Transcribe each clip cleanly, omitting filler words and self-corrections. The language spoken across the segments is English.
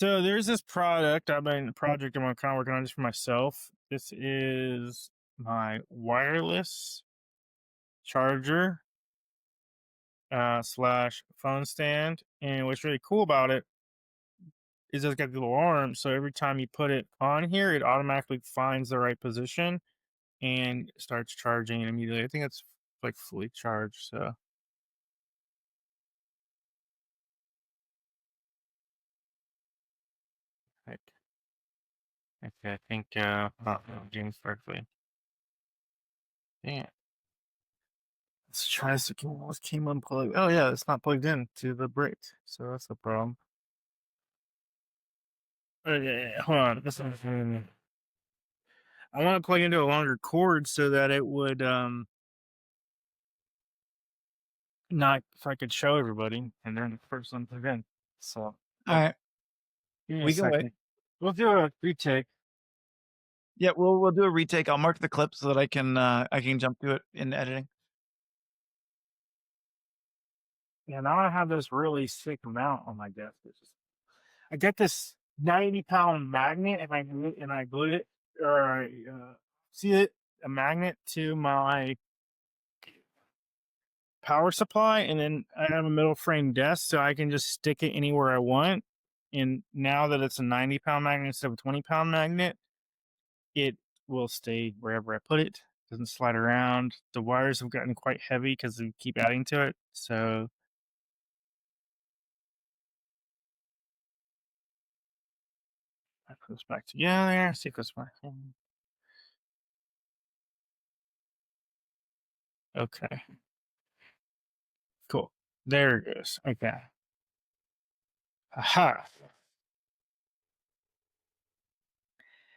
So there's this project I'm kind of working on just for myself. This is my wireless charger slash phone stand, and what's really cool about it is it's got the little arm. So every time you put it on here, it automatically finds the right position and starts charging immediately. I think it's like fully charged. So like, okay, I think James Berkeley. Yeah. Let's try this again. What came unplugged? Oh yeah, it's not plugged in to the brick, so that's the problem. Oh yeah, hold on. I want to plug into a longer cord so that it would not if I could show everybody and then the first one plugged in. So All right, give me a we can wait. second. We'll do a retake. Yeah, we'll do a retake. I'll mark the clip so that I can jump to it in editing. Yeah, now I have this really sick mount on my desk. I get this 90-pound magnet and I glued it or I see it a magnet to my power supply, and then I have a middle frame desk, so I can just stick it anywhere I want. And now that it's a 90-pound magnet instead of a 20-pound magnet, it will stay wherever I put it. Doesn't slide around. The wires have gotten quite heavy because we keep adding to it. So I put this back together. See if it's working. Okay, cool. There it goes. Okay. Aha.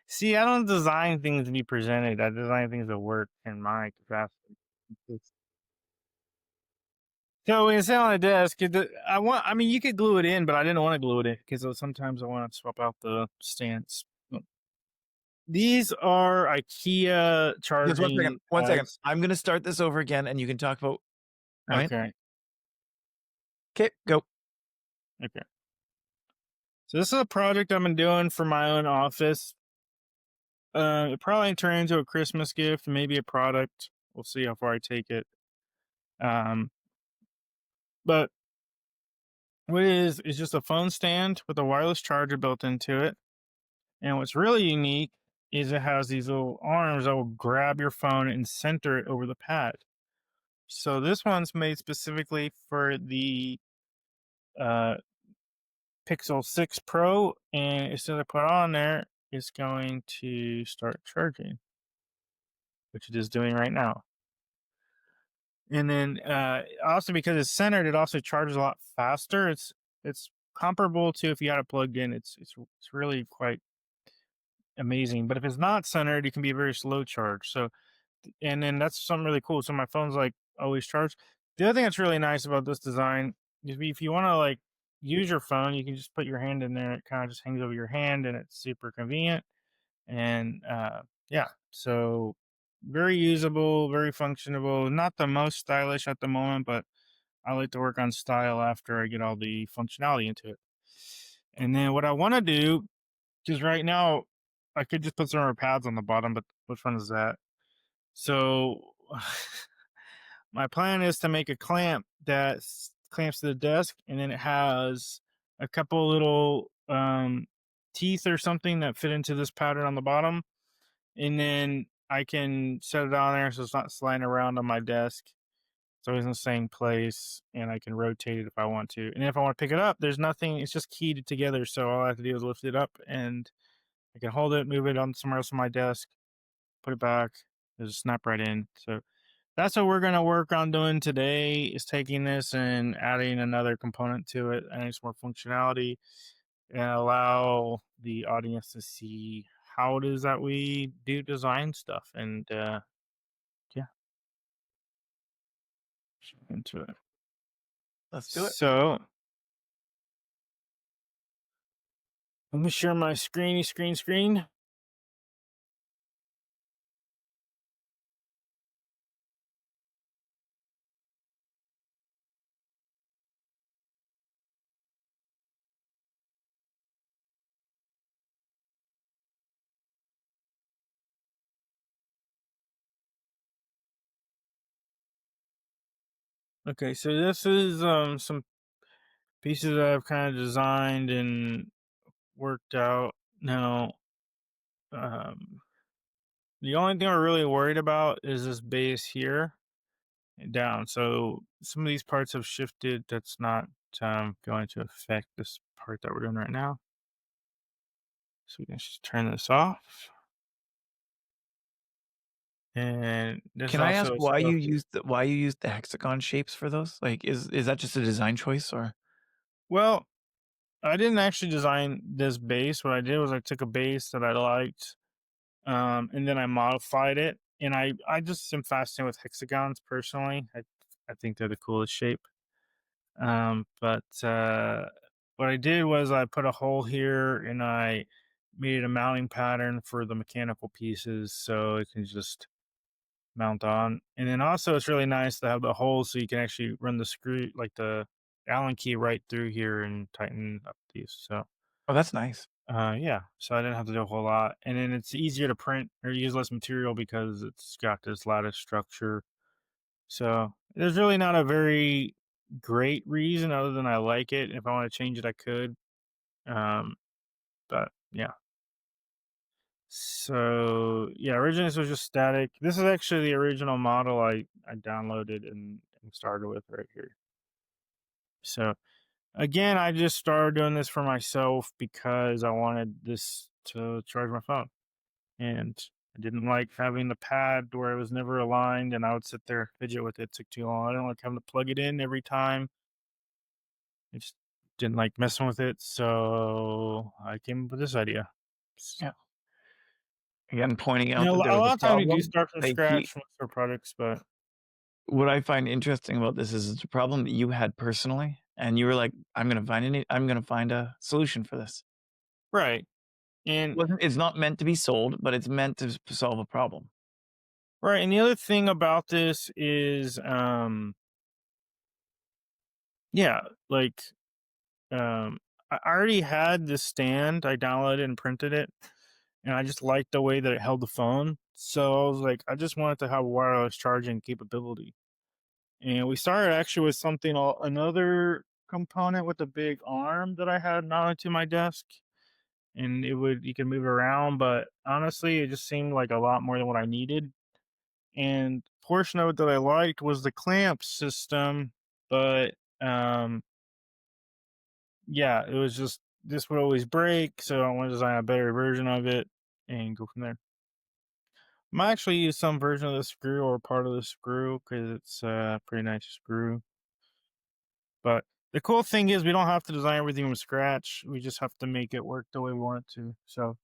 See, I don't design things to be presented. I design things that work in my capacity. So when it's on the desk, I mean, you could glue it in, but I didn't want to glue it in because sometimes I want to swap out the stands. These are IKEA Just one second. charging One second. pads. I'm gonna start this over again, and you can talk about. All right. Okay. Okay. Go. Okay. So this is a project I've been doing for my own office. It probably turn into a Christmas gift, maybe a product. We'll see how far I take it. Um, but what it is just a phone stand with a wireless charger built into it. And what's really unique is it has these little arms that will grab your phone and center it over the pad. So this one's made specifically for the uh, Pixel 6 Pro, and as soon as I put it on there, it's going to start charging, which it is doing right now. And then also because it's centered, it also charges a lot faster. It's comparable to if you had it plugged in. It's really quite amazing. But if it's not centered, it can be a very slow charge. So and then that's something really cool. So my phone's like always charged. The other thing that's really nice about this design is if you want to like use your phone, you can just put your hand in there. It kind of just hangs over your hand, and it's super convenient. And yeah, so very usable, very functionable. Not the most stylish at the moment, but I like to work on style after I get all the functionality into it. And then what I want to do, because right now I could just put some more pads on the bottom, but which one is that? So my plan is to make a clamp that clamps to the desk, and then it has a couple little teeth or something that fit into this pattern on the bottom, and then I can set it on there so it's not sliding around on my desk. It's always in the same place, and I can rotate it if I want to. And if I want to pick it up, there's nothing. It's just keyed together, so all I have to do is lift it up, and I can hold it, move it on somewhere else on my desk, put it back. It'll just snap right in. So that's what we're going to work on doing today is taking this and adding another component to it, adding some more functionality, and allow the audience to see how it is that we do design stuff. And yeah, into it. Let's do it. So let me share my screen. Okay, so this is some pieces that I've kind of designed and worked out. Now, um, the only thing we're really worried about is this base here and down. So some of these parts have shifted. That's not going to affect this part that we're doing right now. So we can just turn this off. And this is Can I ask also why you stuff. use the hexagon shapes for those? Like, is that just a design choice or Well, I didn't actually design this base. What I did was I took a base that I liked, and then I modified it. And I just am fascinated with hexagons personally. I think they're the coolest shape. But what I did was I put a hole here and I made it a mounting pattern for the mechanical pieces so it can just mount on. And then also it's really nice to have the hole so you can actually run the screw like the Allen key right through here and tighten up these. So oh, that's nice. yeah, so I didn't have to do a whole lot. And then it's easier to print or use less material because it's got this lattice structure. So there's really not a very great reason other than I like it. If I want to change it, I could. Um, but yeah. So yeah, originally this was just static. This is actually the original model I downloaded and started with right here. So again, I just started doing this for myself because I wanted this to charge my phone. And I didn't like having the pad where it was never aligned and I would sit there fidget with it. It took too long. I didn't like having to plug it in every time. I just didn't like messing with it. So I came up with this idea. S- Yeah. Again, pointing You out know, that there a was a lot of times you do problem. start from They keep scratch with our products, but what I find interesting about this is it's a problem that you had personally, and you were like, I'm gonna find a solution for this." right. And Wasn't it's not meant to be sold, but it's meant to solve a problem. right. And the other thing about this is yeah, like um I already had this stand. I downloaded and printed it and I just liked the way that it held the phone. So I was like, I just wanted to have wireless charging capability. And we started actually with something another component with a big arm that I had mounted to my desk. And it would you can move it around, but honestly, it just seemed like a lot more than what I needed. And portion of it that I liked was the clamp system, but yeah, it was just this would always break, so I want to design a better version of it and go from there. Might actually use some version of the screw or part of the screw because it's a pretty nice screw. But the cool thing is we don't have to design everything from scratch. We just have to make it work the way we want it to. So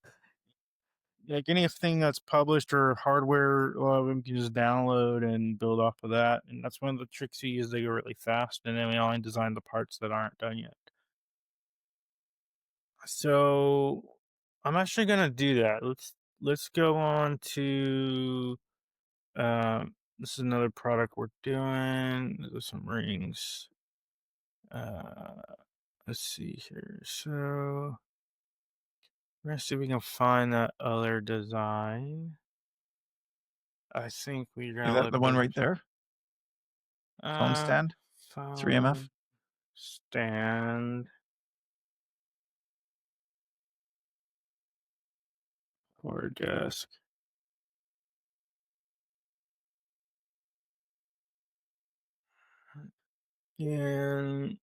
like anything that's published or hardware, we can just download and build off of that. And that's one of the tricks we use. They go really fast, and then we only design the parts that aren't done yet. So I'm actually gonna do that. Let's go on to this is another product we're doing. There's some rings. Uh let's see here. So we're gonna see if we can find that other design. I think we're Is gonna that look the one over right there? Phone uh stand? 3MF? phone stand or desk. And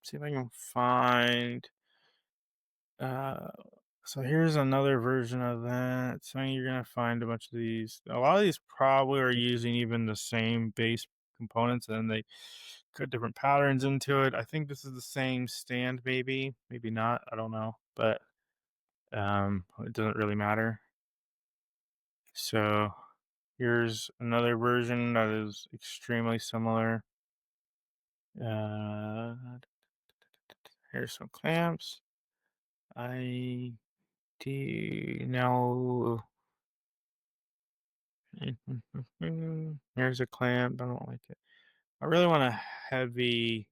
see if I can find uh so here's another version of that. So you're gonna find a bunch of these. A lot of these probably are using even the same base components and they cut different patterns into it. I think this is the same stand, maybe not. I don't know, but it doesn't really matter. So here's another version that is extremely similar. Uh, here's some clamps. I do know. Here's a clamp. I don't like it. I really want a heavy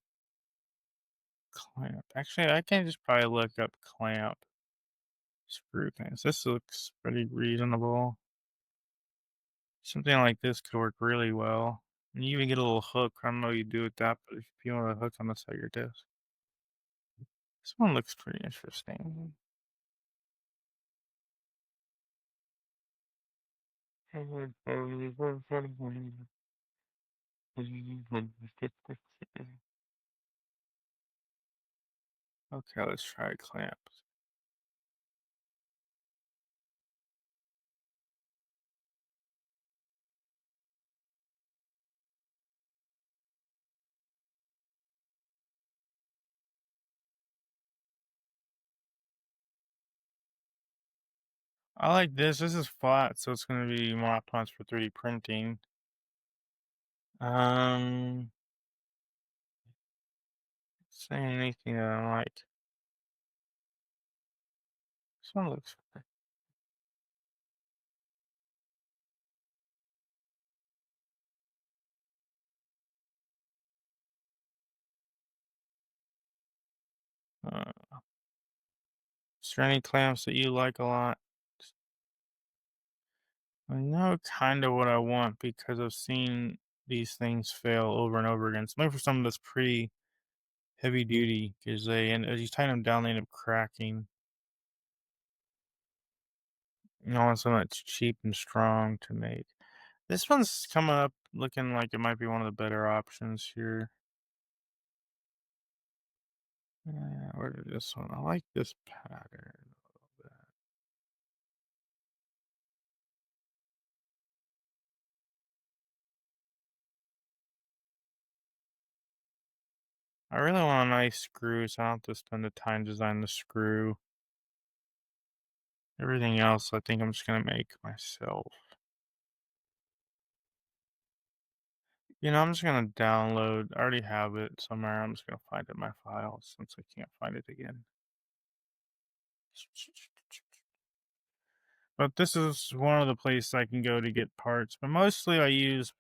clamp. Actually, I can just probably look up clamp screw things. This looks pretty reasonable. Something like this could work really well. And you even get a little hook. I don't know what you do with that, but if you want a hook on the side of your desk. This one looks pretty interesting. Okay, let's try clamps. I like this. This is flat, so it's going to be more optimized for 3D printing. Um, saying anything that I like. This one looks. Is there any clamps that you like a lot? I know kind of what I want because I've seen these things fail over and over again. So maybe for something that's pretty heavy duty, because and as you tighten them down, they end up cracking. You know, I want something that's cheap and strong to make. This one's coming up looking like it might be one of the better options here. Yeah, where did this one? I like this pattern a little bit. I really want a nice screw, so I don't have to spend the time designing the screw. Everything else, I think I'm just gonna make myself. You know, I'm just gonna download. I already have it somewhere. I'm just gonna find it in my files since I can't find it again. But this is one of the places I can go to get parts. But mostly I use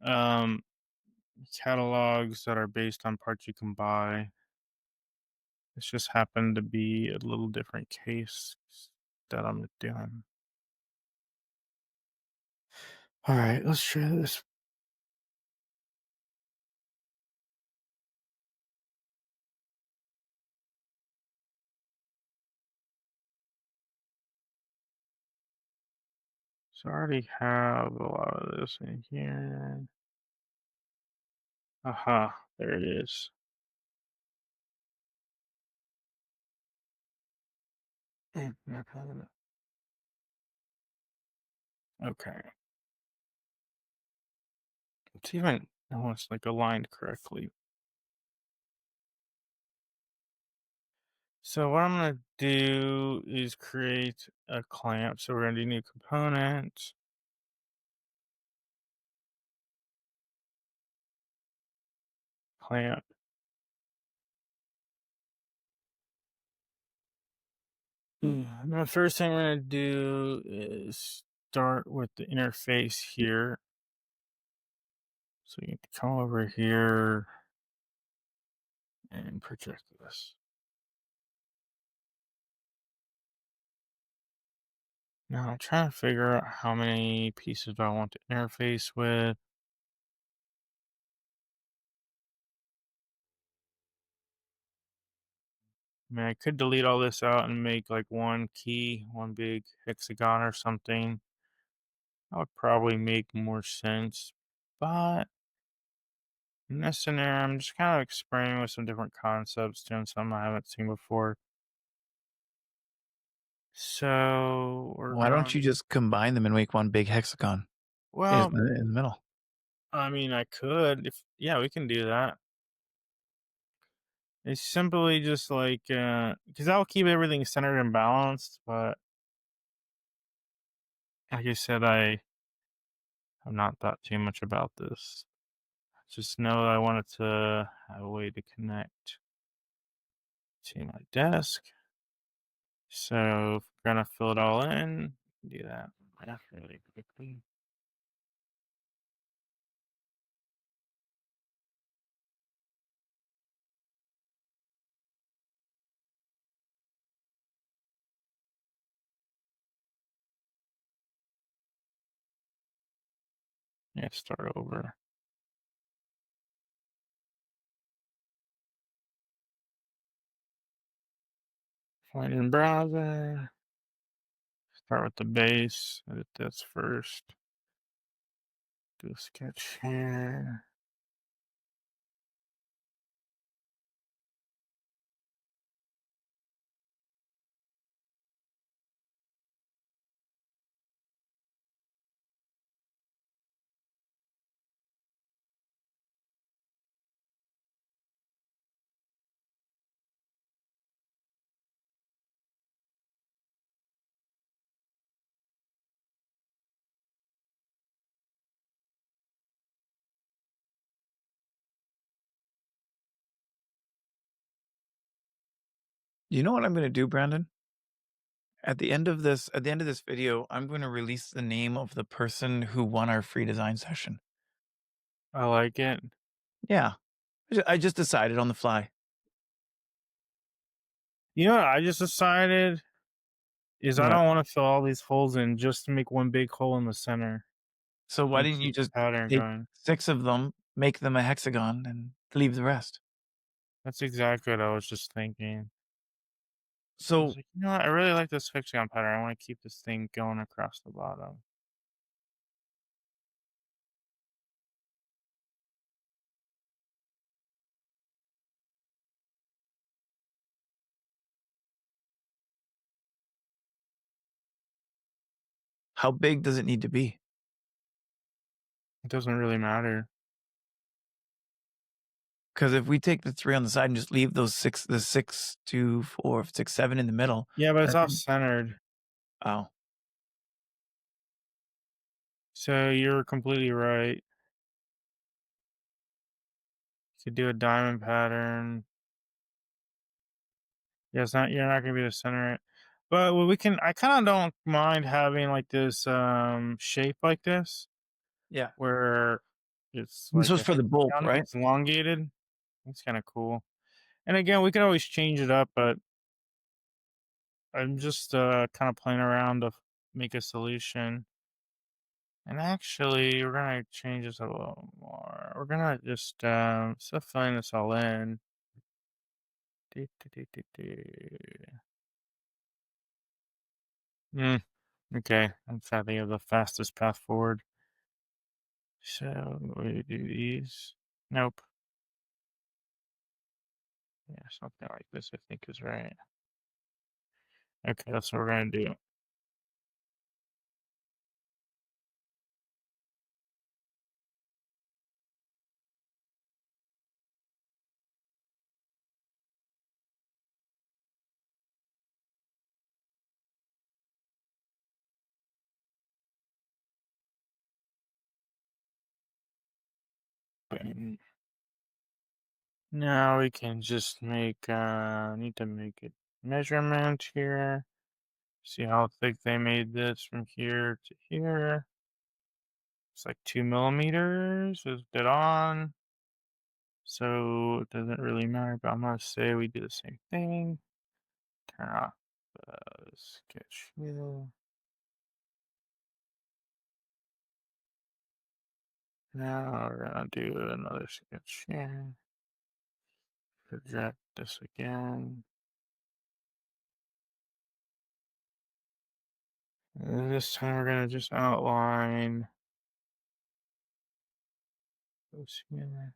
um catalogs that are based on parts you can buy. It's just happened to be a little different case that I'm doing. All right, let's try this. So I already have a lot of this in here. Aha, there it is. Okay. It's even almost like aligned correctly. So what I'm gonna do is create a clamp. So we're gonna do new component, clamp. And the first thing we're gonna do is start with the interface here. So you can come over here and project this. Now I'm trying to figure out how many pieces do I want to interface with. I mean, I could delete all this out and make like one key, one big hexagon or something. That would probably make more sense. But in this scenario, I'm just kind of experimenting with some different concepts, doing something I haven't seen before. So we're Why don't you going. just combine them and make one big hexagon Well, in the middle? I mean, I could if yeah, we can do that. It's simply just like because I'll keep everything centered and balanced. But like I said, I have not thought too much about this. Just know that I wanted to have a way to connect to my desk. So if we're gonna fill it all in, do that really quickly. Yeah, start over. Find in browser. Start with the base. Edit this first. Do a sketch here. You know what I'm gonna do, Brandon? At the end of this video, I'm gonna release the name of the person who won our free design session. I like it. Yeah. I just decided on the fly. You know what I just decided is I What? don't want to fill all these holes in just to make one big hole in the center So why and didn't you keep the just pattern take going. 6 of them, make them a hexagon, and leave the rest? That's exactly what I was just thinking. I was So, like, you know what? I really like this hexagon pattern. I want to keep this thing going across the bottom. how big does it need to be? It doesn't really matter. Because if we take the 3 on the side and just leave those 6 the 6, 2, 4, 6, 7 in the middle, Yeah, but it's that's off centered. oh. So you're completely right. You could do a diamond pattern. Yeah, it's not you're not gonna be able to center it. But what we can I kinda don't mind having like this shape like this Yeah. where it's This like was a for the bolt, hexagon, right? it's elongated. That's kinda cool. And again, we can always change it up, but I'm just kind of playing around to make a solution. And actually, we're gonna change this a little more. We're gonna just instead of filling this all in. Do, do, do, do, do. Hmm. Okay, I'm trying to think of the fastest path forward. So we do these. Nope. Yeah, something like this I think is right. Okay, that's what we're gonna do. Bam. Now we can just make need to make it measurement here. See how thick they made this from here to here. It's like 2 millimeters. Is it on? So it doesn't really matter, but I'm gonna say we do the same thing. Turn off sketch wheel. Now we're gonna do another sketch here. Project this again. And this time we're gonna just outline this here.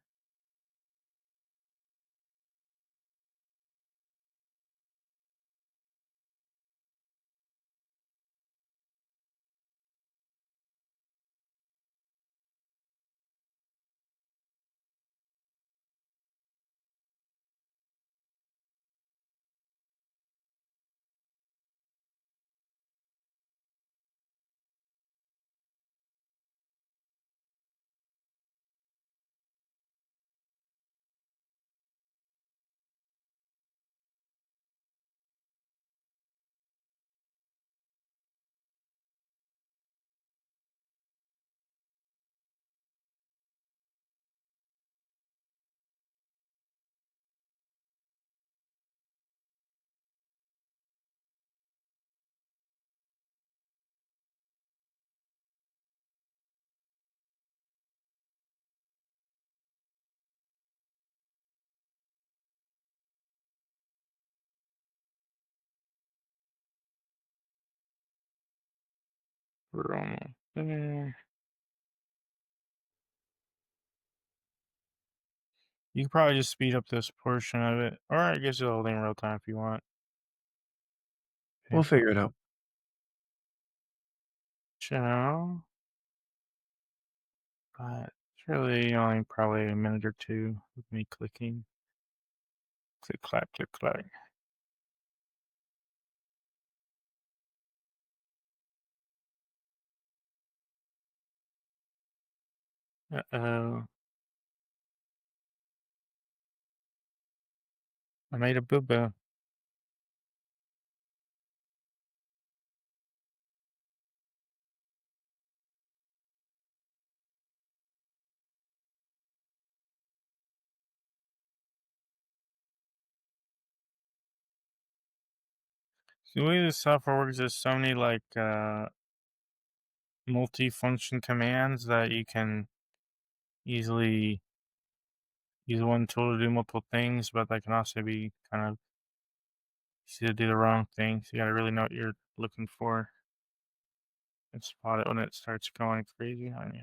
We're almost there. You can probably just speed up this portion of it, or I guess it'll hold in real time if you want. We'll Okay. figure it out. So, but it's really only probably a minute or two with me clicking. Click, clack, click, clack. Uh-oh. I made a boo-boo. The way this software works is so many like multi-function commands that you can easily use one tool to do multiple things, but that can also be kind of easy to do the wrong thing. So you gotta really know what you're looking for and spot it when it starts going crazy on you.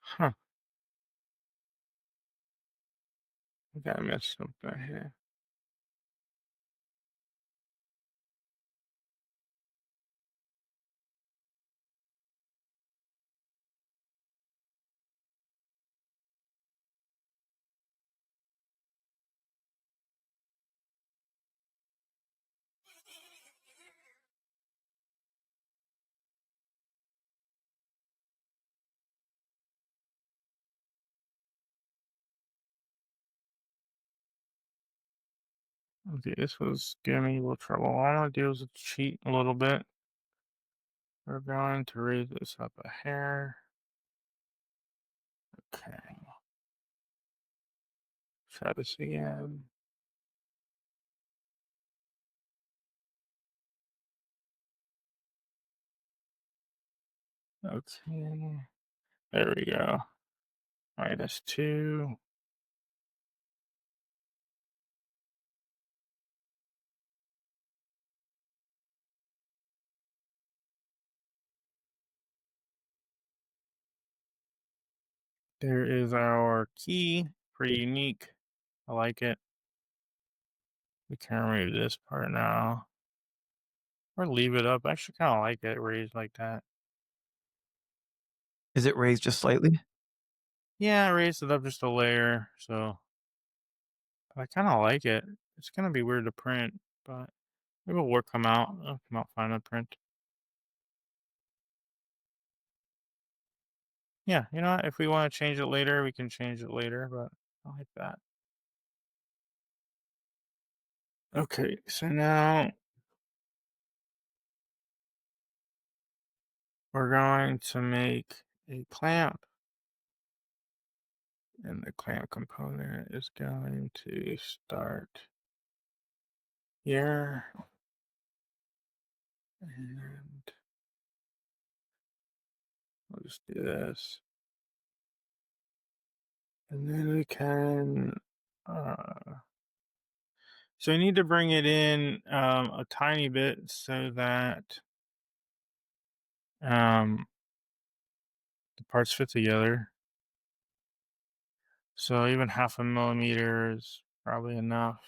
Huh. I think I missed something here. Okay, this was giving me a little trouble. All I'm gonna do is cheat a little bit. We're going to raise this up a hair. Okay. Try this again. Okay. There we go. -2. There is our key. Pretty unique. I like it. We can remove this part now. Or leave it up. I actually kind of like it raised like that. Is it raised just slightly? Yeah, I raised it up just a layer. So I kind of like it. It's going to be weird to print, but it will work come out. It'll come out fine to print. Yeah, you know what? If we want to change it later, we can change it later, but I like that. Okay, so now we're going to make a clamp, and the clamp component is going to start here, and we'll just do this. And then we can, so we need to bring it in a tiny bit so that um, the parts fit together. So even 0.5 millimeter is probably enough.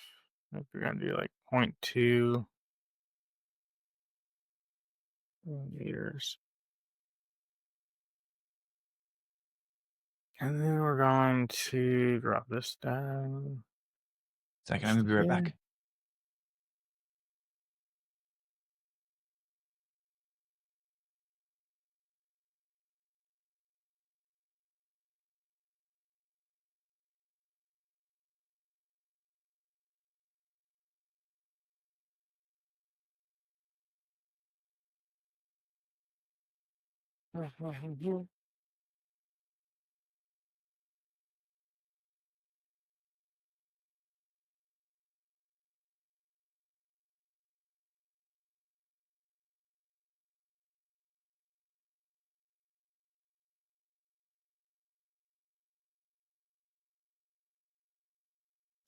If you're gonna do like 0.2 millimeters. And then we're going to drop this down. Second, I'm Just gonna be right here. back.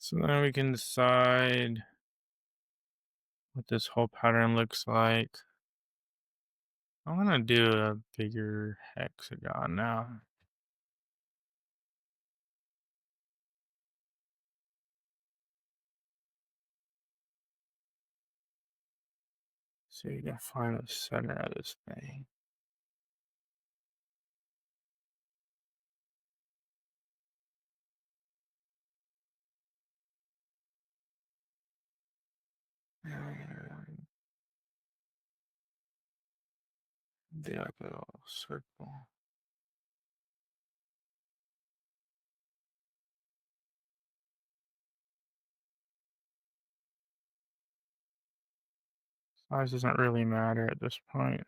So then we can decide what this whole pattern looks like. I'm gonna do a bigger hexagon now. So you can find the center of this thing. And do like a little circle. Size doesn't really matter at this point.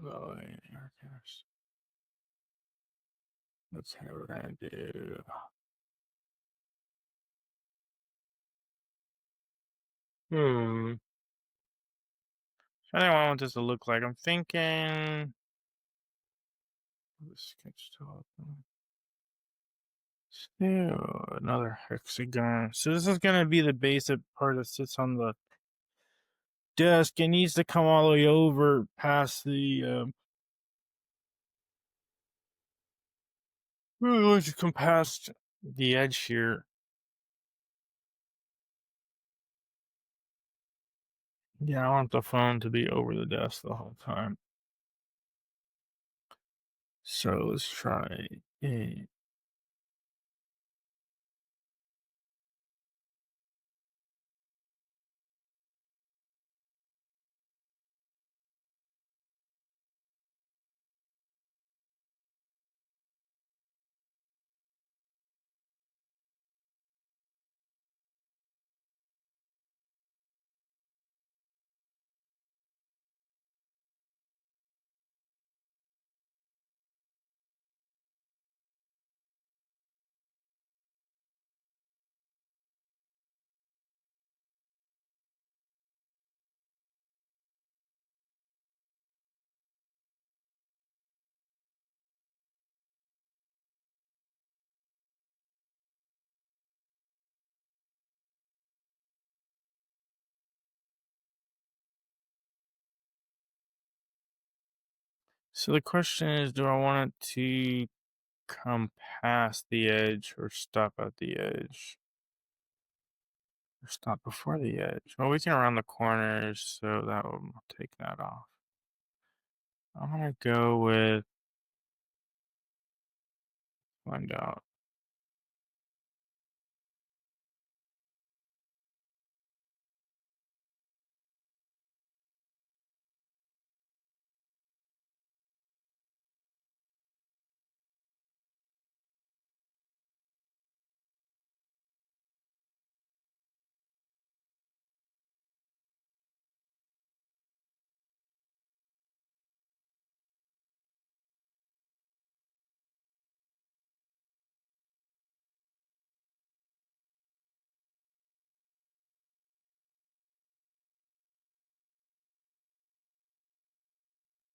Oh, yeah, okay. That's how we're gonna do. Hmm. I think I want this to look like. I'm thinking. The sketch tool. Still another hexagon. So this is gonna be the basic part that sits on the desk. It needs to come all the way over past the. Really want to come past the edge here. Yeah, I want the phone to be over the desk the whole time. So let's try a. So the question is, do I want it to come past the edge or stop at the edge? Or stop before the edge? Well, we can round the corners, so that will take that off. I'm gonna go with find out.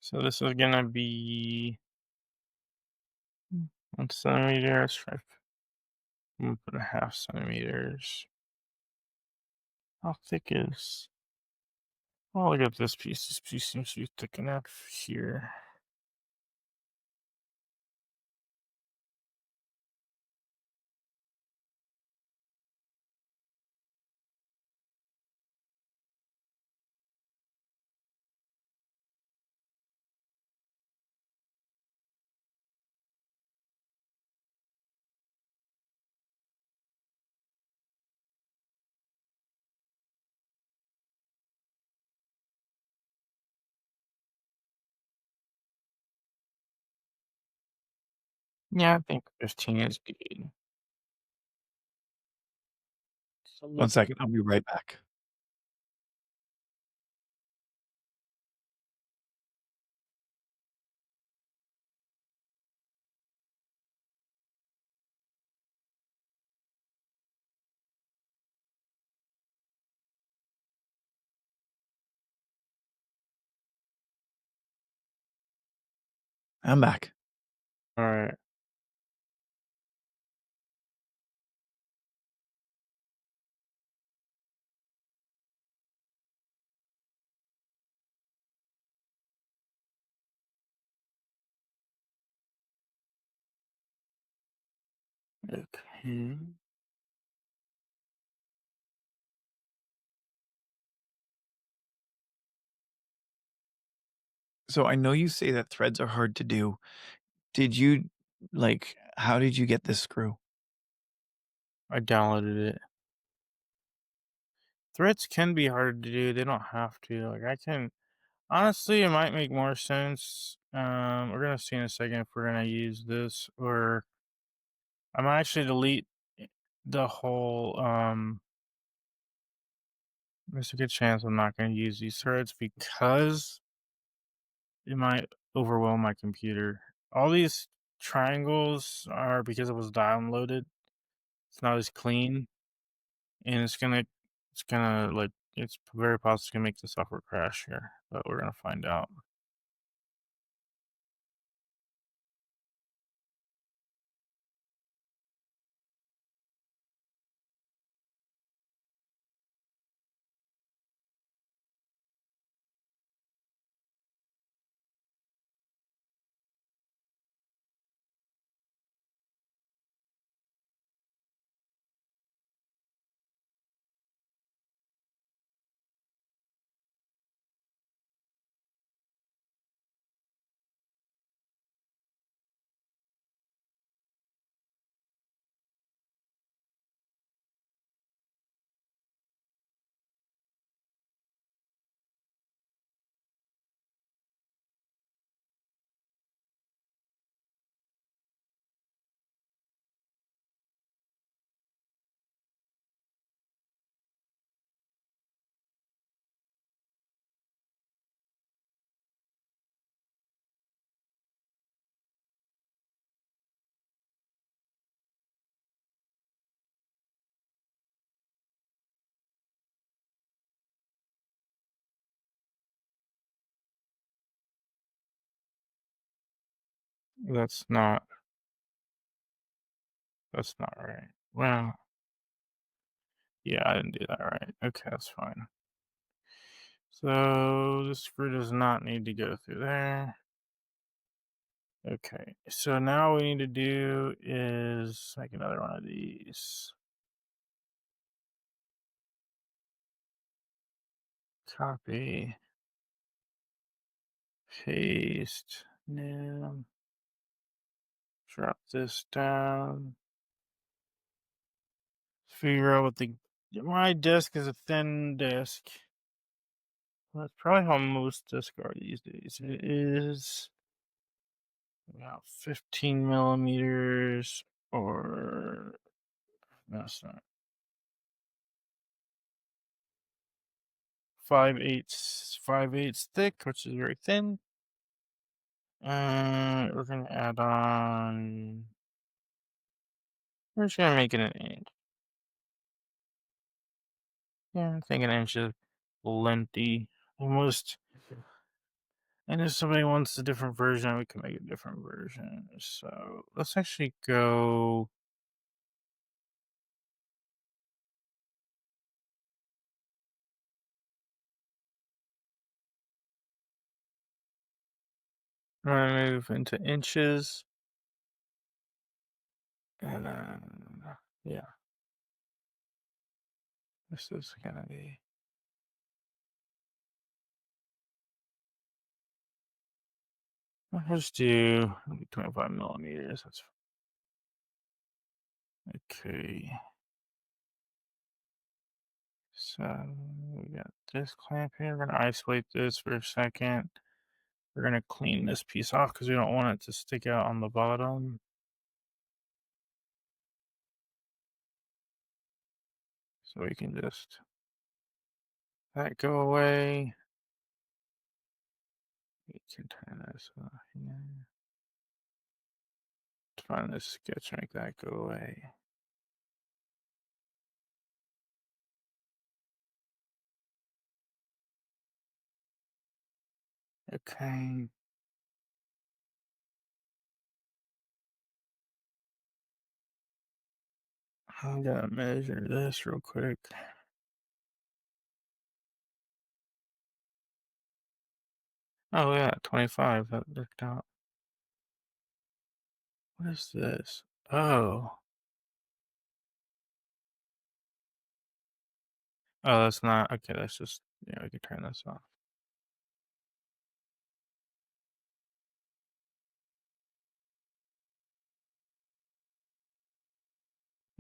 So this is gonna be 1 centimeter. Let's try. I'm gonna put a half centimeters. How thick is? Oh, look at this piece. This piece seems to be thick enough here. Yeah, I think 15 is good. So 1 second, I'll be right back. I'm back. All right. Okay. So I know you say that threads are hard to do. Did you like, how did you get this screw? I downloaded it. Threads can be hard to do. They don't have to. Like I can honestly, it might make more sense. We're gonna see in a second if we're gonna use this or I might actually delete the whole. There's a good chance I'm not gonna use these threads because it might overwhelm my computer. All these triangles are because it was downloaded. It's not as clean, and it's gonna like it's very possible it's gonna make the software crash here, but we're gonna find out. That's not that's not right. Well, yeah, I didn't do that right. Okay, that's fine. So the screw does not need to go through there. Okay, so now what we need to do is make another one of these. Copy, paste, now drop this down. Figure out what the my disk is a thin disk. That's probably how most discs are these days. It is about 15 millimeters, or that's not 5/8 thick, which is very thin. We're gonna add on. We're just gonna make it an inch. Yeah, I think an inch is plenty. Almost. And if somebody wants a different version, we can make a different version. So let's actually go. I'm gonna move into inches, and then yeah, this is gonna be. Let's do 25 millimeters. That's okay. So we got this clamp here. We're gonna isolate this for a second. We're gonna clean this piece off because we don't want it to stick out on the bottom. So we can just that go away. We can turn this off here. Find this sketch, make that go away. Okay. I'm gonna measure this real quick. Oh yeah, 25. That worked out. What is this? Oh. Oh, that's not okay. That's just yeah. We can turn this off.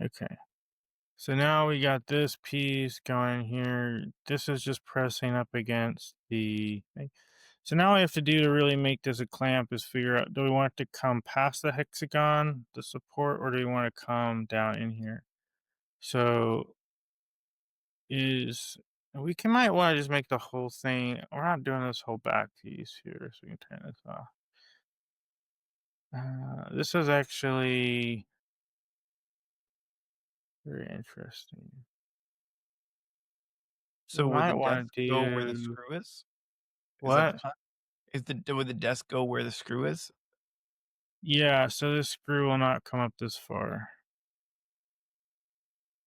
Okay. So now we got this piece going here. This is just pressing up against the thing. So now all we have to do to really make this a clamp is figure out, do we want it to come past the hexagon, the support, or do we want to come down in here? So is we can might want to just make the whole thing. We're not doing this whole back piece here, so we can turn this off. This is actually very interesting. We So would the might want desk to go where the do screw is? Is that the what? plan? Would the desk go where the screw is? Yeah, so this screw will not come up this far.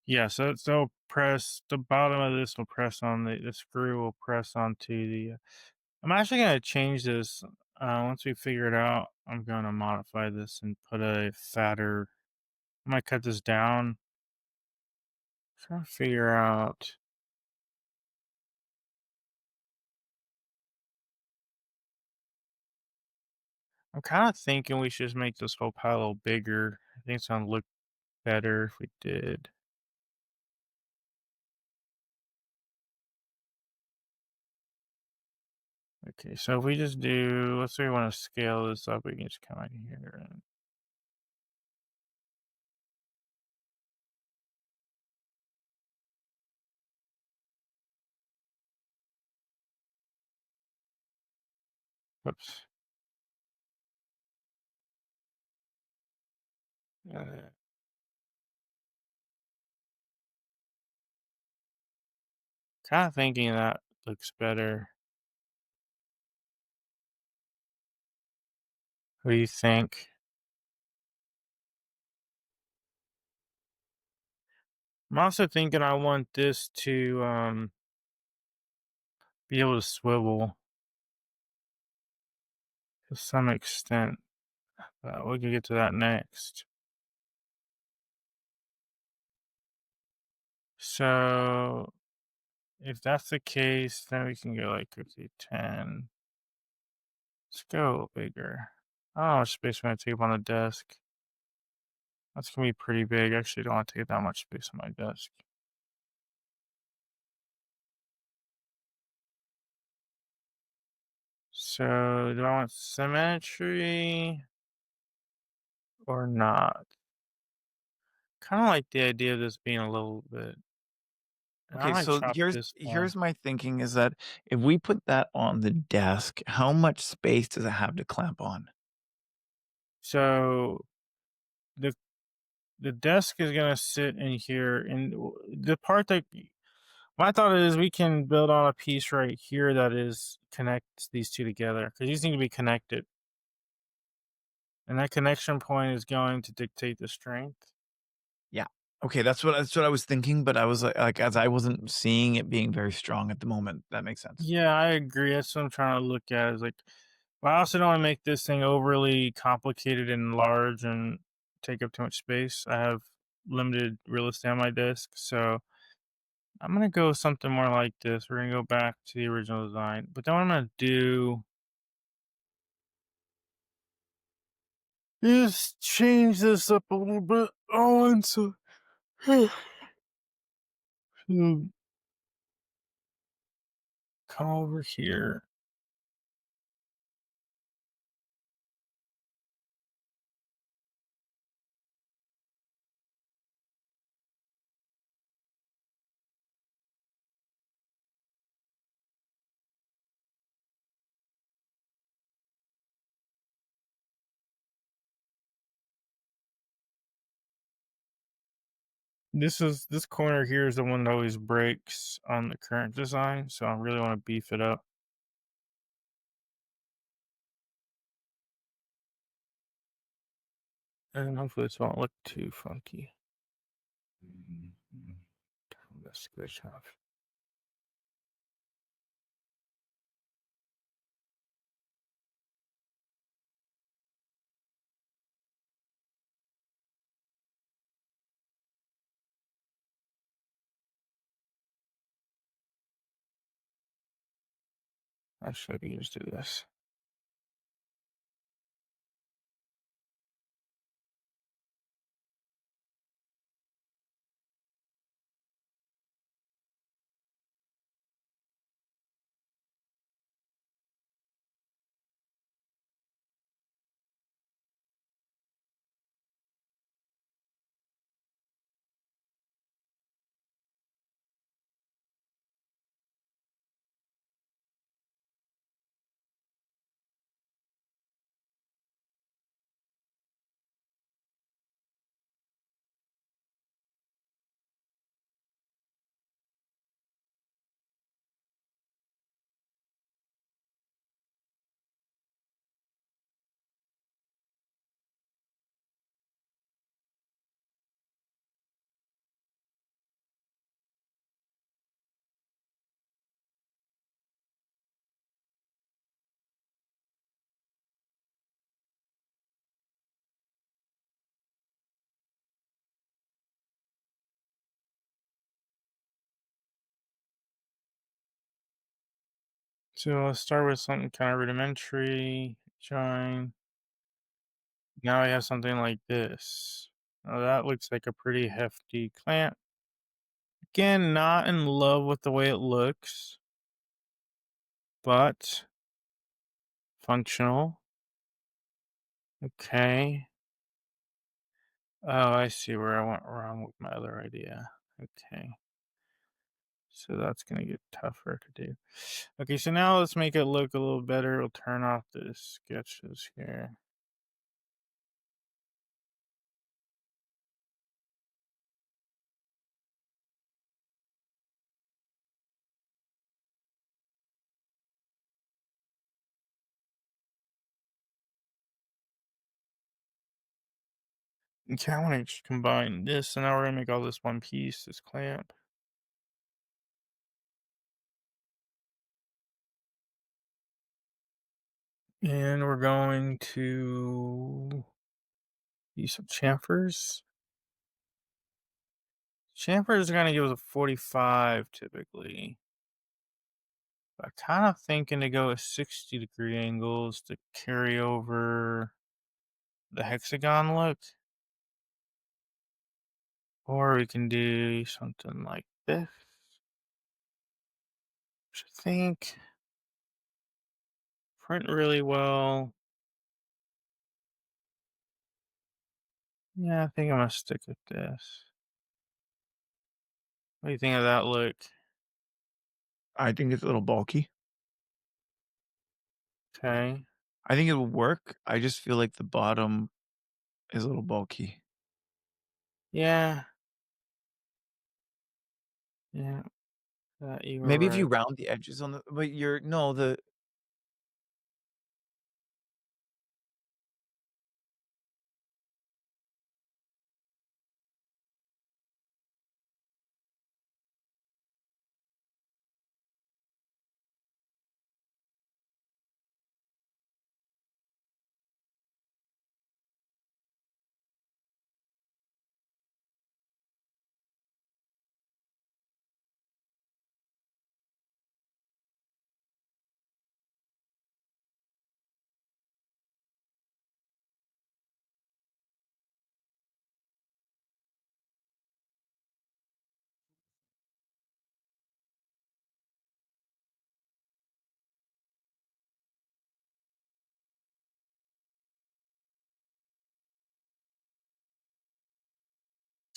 Yeah, so they'll press the bottom of this will press on the screw will press onto the. I'm actually gonna change this. Once we figure it out, I'm gonna modify this and put a fatter. I might cut this down. Trying to figure out. I'm kind of thinking we should just make this whole pile a little bigger. I think it's gonna look better if we did. Okay, so if we just do, let's say we want to scale this up, we can just come out here and whoops. Uh, Kind of thinking that looks better. What do you think? I'm also thinking I want this to be able to swivel to some extent. We can get to that next. So if that's the case, then we can go like 50, 10. Let's go bigger. I don't know how much space we're gonna take up on the desk. That's gonna be pretty big. Actually, don't want to take that much space on my desk. So do I want symmetry or not? Kind of like the idea of this being a little bit. I Okay, might so chop this here's down. my thinking is that if we put that on the desk, how much space does it have to clamp on? So the the desk is gonna sit in here, and the part that my thought is we can build on a piece right here that is connects these two together because these need to be connected, and that connection point is going to dictate the strength. Yeah. Okay, that's what I was thinking, but I was like as I wasn't seeing it being very strong at the moment. That makes sense. Yeah, I agree. That's what I'm trying to look at. Is like, but I also don't want to make this thing overly complicated and large and take up too much space. I have limited real estate on my desk, so I'm gonna go with something more like this. We're gonna go back to the original design, but then what I'm gonna do is change this up a little bit. Oh, and so come over here. This corner here is the one that always breaks on the current design, so I really want to beef it up. And hopefully this won't look too funky. Mhm. That's good stuff. I should use do this. So let's start with something kind of rudimentary. Join. Now I have something like this. Now that looks like a pretty hefty clamp. Again, not in love with the way it looks, but functional. Okay. Oh, I see where I went wrong with my other idea. Okay. So that's going to get tougher to do. Okay, so now let's make it look a little better. We'll turn off the sketches here. Okay, I want to just combine this, and now we're going to make all this one piece, this clamp. And we're going to use some chamfers. Chamfers are going to give us a 45 typically. I'm kind of thinking to go with 60-degree angles to carry over the hexagon look. Or we can do something like this, which I think print really well. Yeah, I think I'm gonna stick with this. What do you think of that look? I think it's a little bulky. Okay. I think it'll work. I just feel like the bottom is a little bulky. Yeah. Yeah. You were Maybe if you right. round the edges on the but you're no, the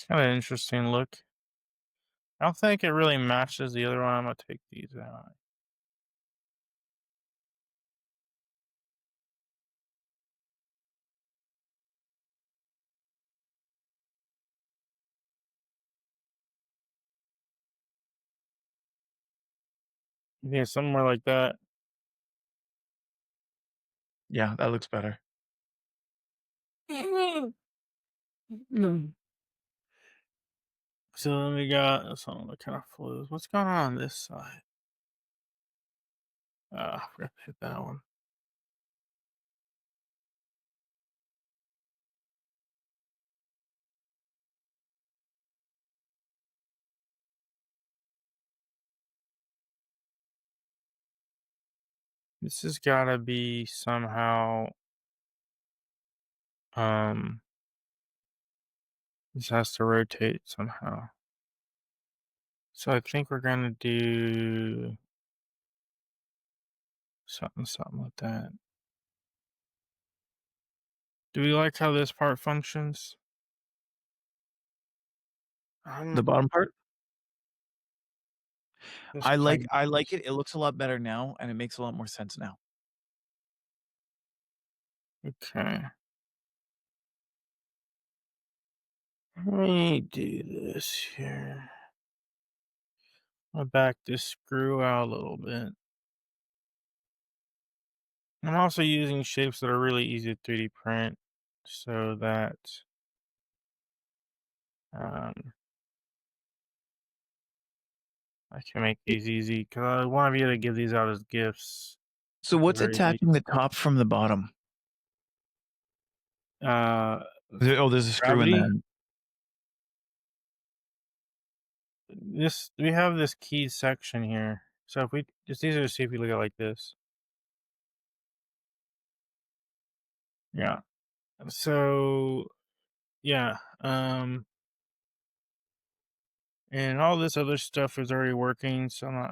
It's kind of an interesting look. I don't think it really matches the other one. I'm gonna take these out. You think somewhere like that? yeah, that looks better. Mm. So then we got something that kind of flows. What's going on this side? I forgot to hit that one. This has got to be somehow. Um, this has to rotate somehow. So I think we're gonna do something like that. Do we like how this part functions? The bottom part? This I like part. it. It looks a lot better now, and it makes a lot more sense now. Okay. Let me do this here. I'll back this screw out a little bit. I'm also using shapes that are really easy to 3D print so that um, I can make these easy because I want to be able to give these out as gifts So at the what's very attaching the least. top from the bottom? Uh, There's a screw in there. Gravity. This we have this key section here. So if we it's easier to see if we look at it like this. Yeah. So yeah. And all this other stuff is already working, so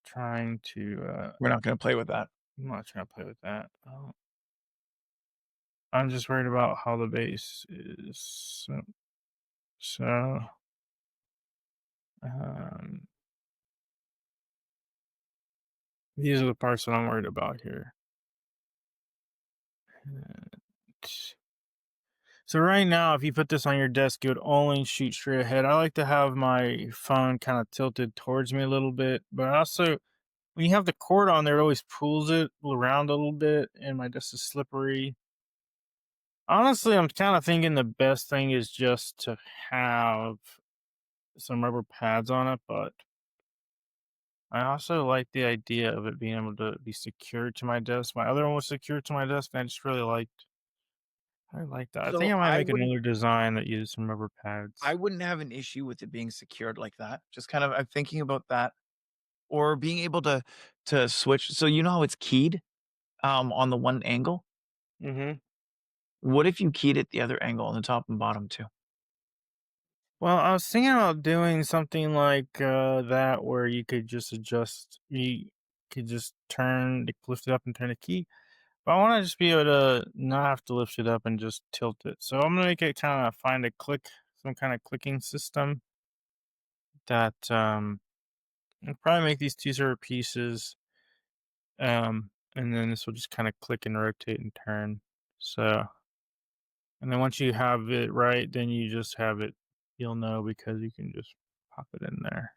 trying to uh We're not gonna play with that. I'm not trying to play with that. I'm just worried about how the base is. So um these are the parts that I'm worried about here. Uh, So right now, if you put this on your desk, it would only shoot straight ahead. I like to have my phone kind of tilted towards me a little bit, but also when you have the cord on there, it always pulls it around a little bit, and my desk is slippery. Honestly, I'm kind of thinking the best thing is just to have some rubber pads on it, but I also like the idea of it being able to be secured to my desk. My other one was secured to my desk, and I like that. I So think I might make another design that uses some rubber I pads. wouldn't have an issue with it being secured like that. Just kind of I'm thinking about that or being able to switch. So you know how it's keyed on the one angle? Hmm. What if you keyed it the other angle on the top and bottom too? Well, I was thinking about doing something like that where you could just adjust, you could just lift it up and turn the key. But I want to just be able to not have to lift it up and just tilt it. So I'm gonna make it kind of find a click, some kind of clicking system that I'll probably make these two separate pieces. And then this will just kind of click and rotate and turn. So, and then once you have it right, then you just have it, you'll know because you can just pop it in there.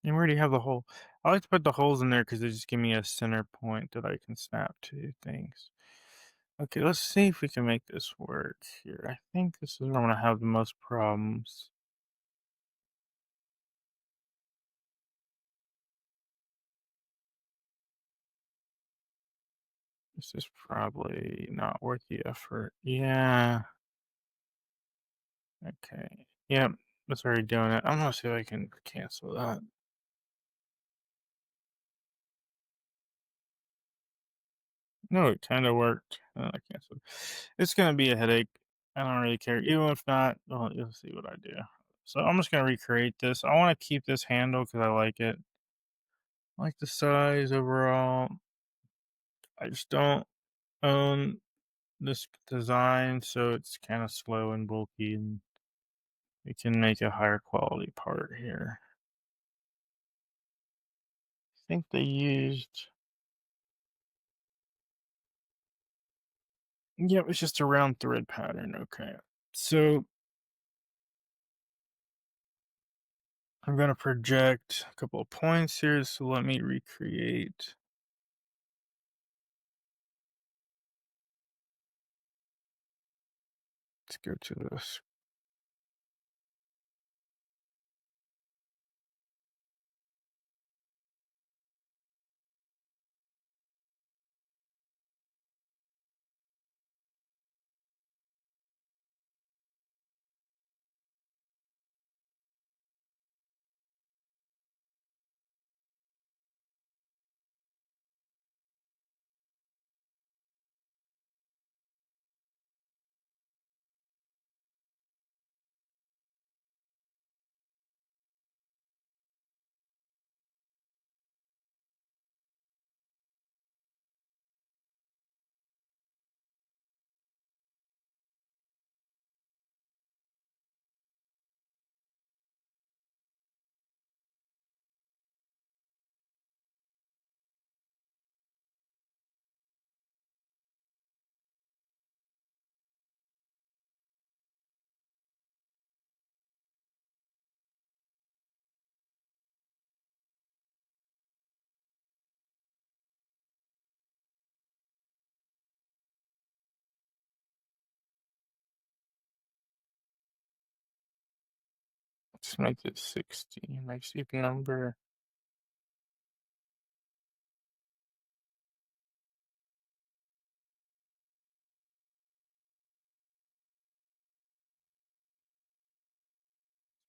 You already have the hole. I like to put the holes in there because they just give me a center point that I can snap to things. Okay, let's see if we can make this work here. I think this is where I'm gonna have the most problems. This is probably not worth the effort. Yeah. Okay. Yep. That's already doing it. I'm gonna see if I can cancel that. No, it kind of worked. I canceled. It's gonna be a headache. I don't really care. Even if not, well, you'll see what I do. So I'm just gonna recreate this. I want to keep this handle because I like it. I like the size overall. I just don't own this design, so it's kind of slow and bulky, and we can make a higher quality part here. I think they used. Yep, it's just a round thread pattern. Okay, so I'm gonna project a couple of points here. So let me recreate. Let's go to this. Let's make it 60. My sleep number.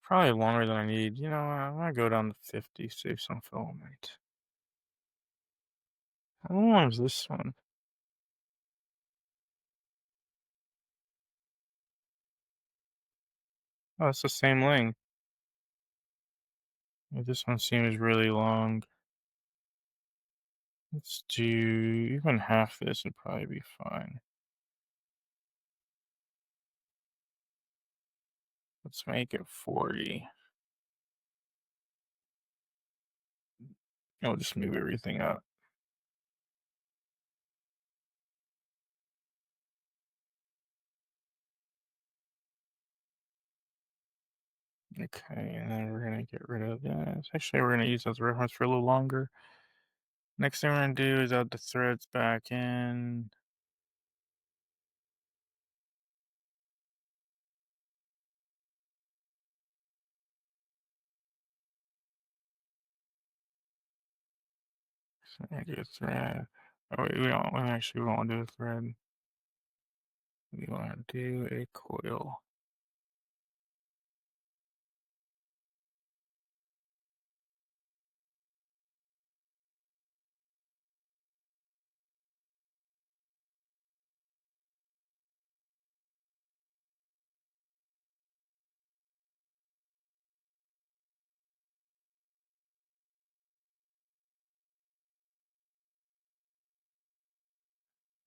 Probably longer than I need. You know, I'm gonna go down to 50, save some filament. How long is this one? Oh, it's the same length. This one seems really long. Let's do even half this would probably be fine. Let's make it 40. I'll just move everything up. Okay, and then we're gonna get rid of this. Actually, we're gonna use those reference for a little longer. Next thing we're gonna do is add the threads back in. So I do a thread. Oh wait, we don't actually we won't do a thread. We want to do a coil.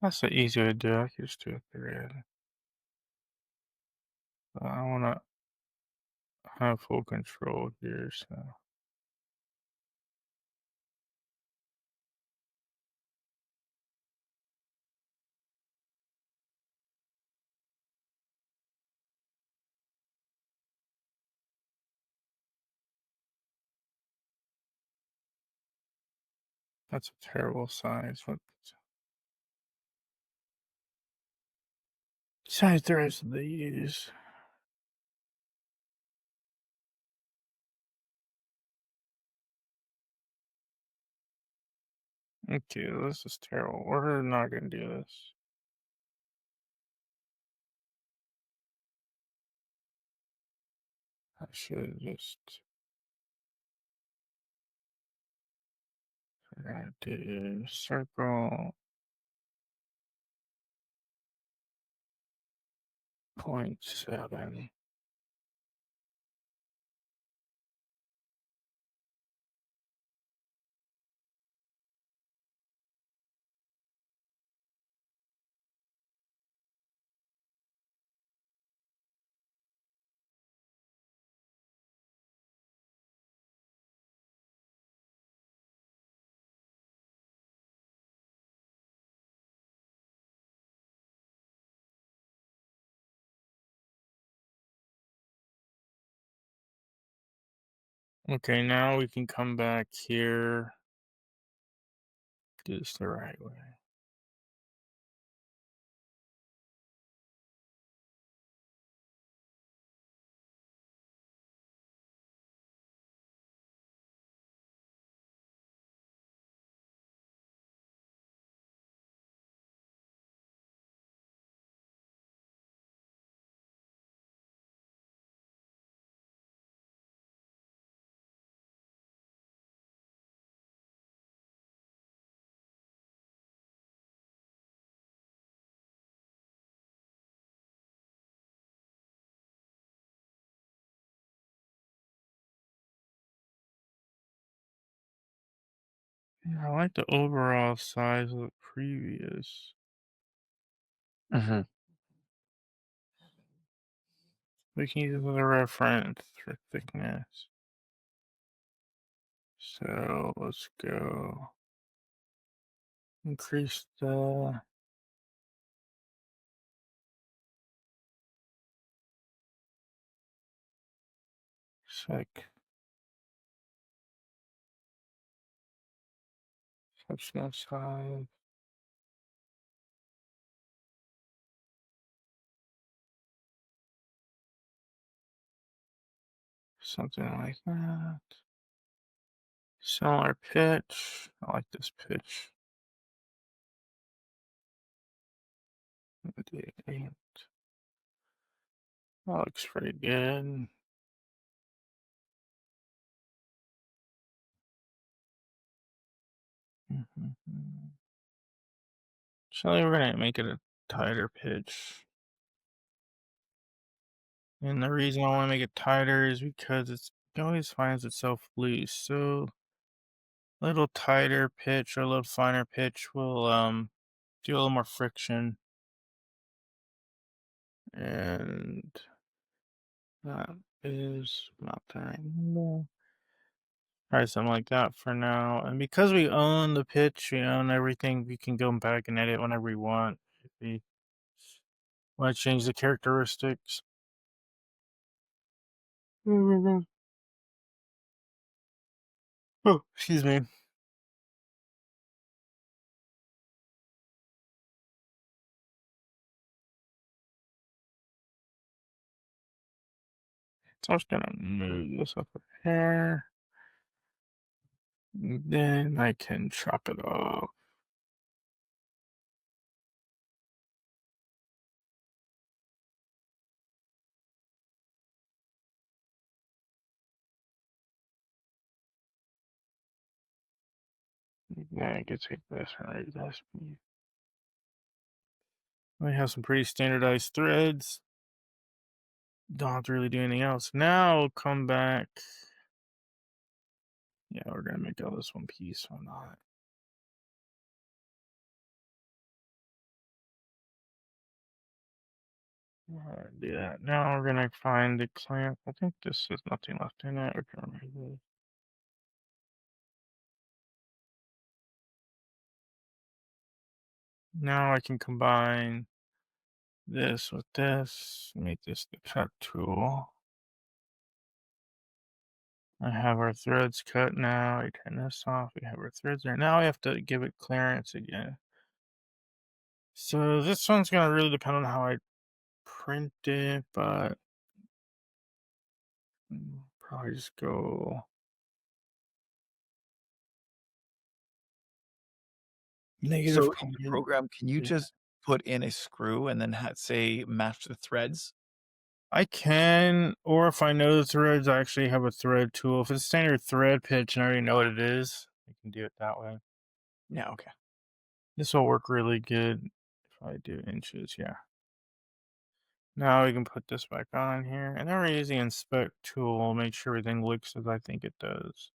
That's the easy way to do it. I can just do a thread. I wanna have full control here, so that's a terrible size. What size the rest of these? Okay, this is terrible. We're not gonna do this. I should just. We're gonna do circle 0.7. Okay, now we can come back here. Do this the right way. Yeah, I like the overall size of the previous. Mhm. We can use the reference for thickness. So let's go increase the sec sectional size, something like that. Similar pitch. I like this pitch. That looks pretty good. Mhm. So we're gonna make it a tighter pitch. And the reason I want to make it tighter is because it always finds itself loose. So a little tighter pitch or a little finer pitch will do a little more friction. And that is not the right number. Try something like that for now. And because we own the pitch, we own everything, we can go back and edit whenever we want. If we want to change the characteristics. Oh, excuse me. So I'm just gonna move this up a hair. Then I can chop it off. Then I can take this and write this. We have some pretty standardized threads. Don't have to really do anything else. Now come back. Yeah, we're gonna make all this one piece. Why not? Alright, do that. Now we're gonna find the clamp. I think this has nothing left in it. We're gonna remove this. Now I can combine this with this, make this the cut tool. I have our threads cut now. I turn this off. We have our threads there. Now I have to give it clearance again. So this one's gonna really depend on how I print it, but probably just go negative So in the point. program, can you just put in a screw and then say match the threads? I can, or if I know the threads, I actually have a thread tool. If it's standard thread pitch and I already know what it is, I can do it that way. Yeah, okay. This will work really good if I do inches, yeah. Now we can put this back on here, and then we're using inspect tool, make sure everything looks as I think it does.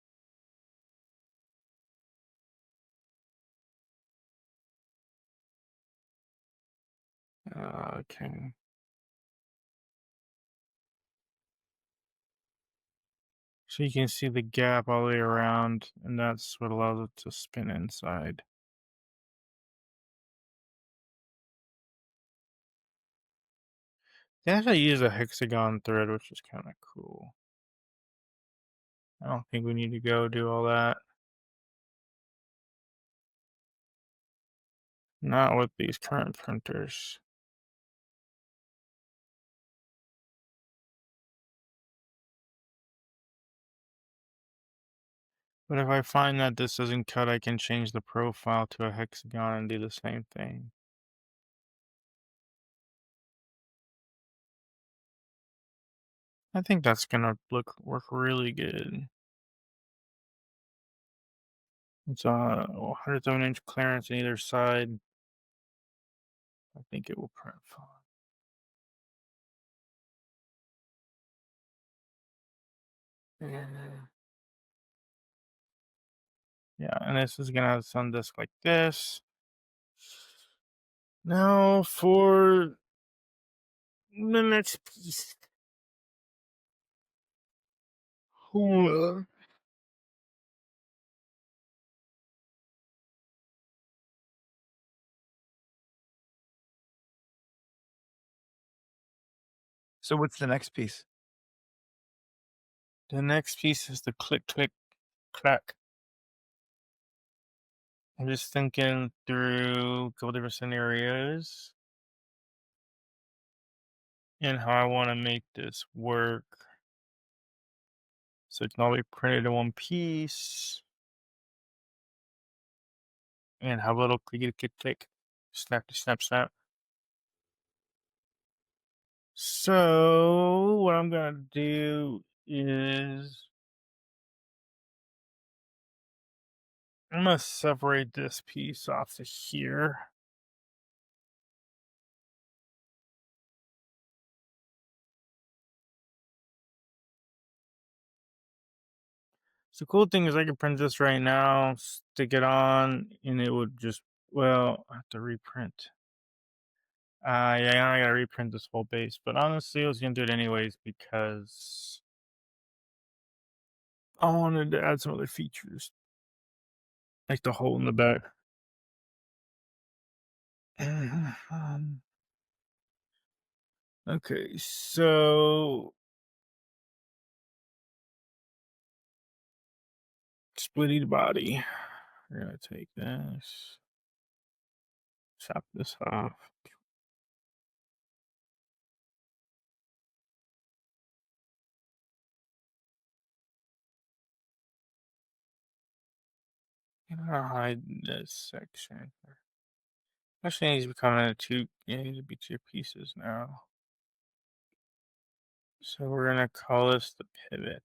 Okay. So you can see the gap all the way around, and that's what allows it to spin inside. They actually use a hexagon thread, which is kind of cool. I don't think we need to go do all that. Not with these current printers. But if I find that this doesn't cut, I can change the profile to a hexagon and do the same thing. I think that's gonna work really good. It's a 100th of an inch clearance on either side. I think it will print fine. Yeah. Yeah, and this is gonna have some disc like this. Now for the next piece. Hold on. So what's the next piece? The next piece is the click, click, clack. I'm just thinking through a couple different scenarios and how I want to make this work. So it can all be printed in one piece and have a little click, click, click, snap, snap, snap. So what I'm gonna do is I'm gonna separate this piece off to here. So the cool thing is I can print this right now, stick it on, and it would just, well, I have to reprint. Yeah, I gotta reprint this whole base, but honestly, I was gonna do it anyways because I wanted to add some other features, like the hole in the back. Okay, so splitting the body. We're gonna take this, chop this off. I'm gonna hide this section. Actually, it needs to be coming into two. It needs to be two pieces now. So we're gonna call this the pivot.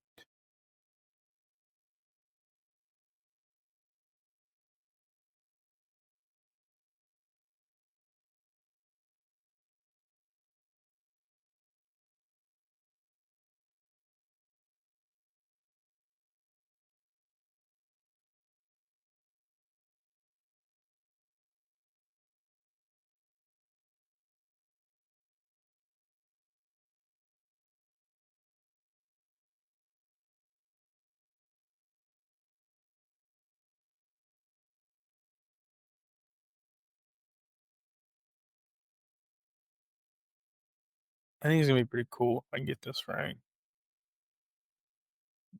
I think it's gonna be pretty cool if I get this right.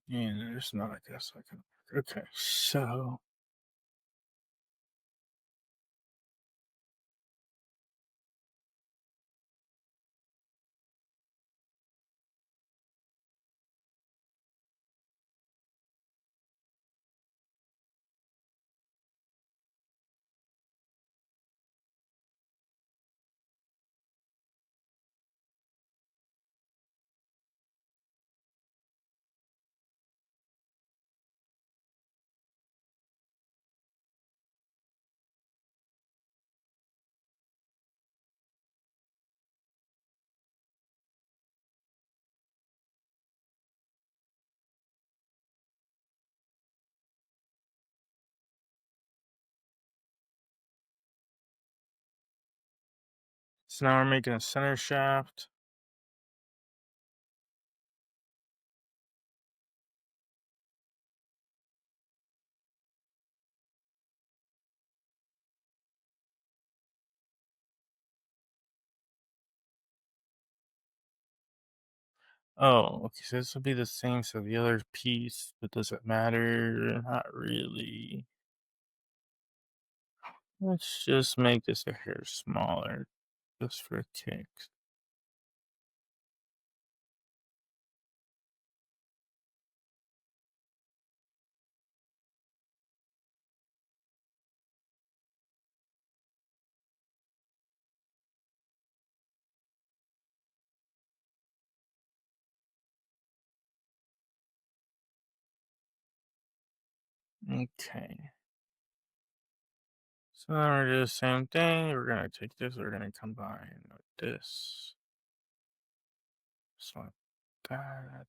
And there's not, I guess I can. Okay, so now we're making a center shaft. Oh, okay, so this will be the same, so the other piece, but does it matter? Not really. Let's just make this a hair smaller, just for kicks. Okay. So now we're doing the same thing. We're gonna take this, we're gonna combine with this. Just like that.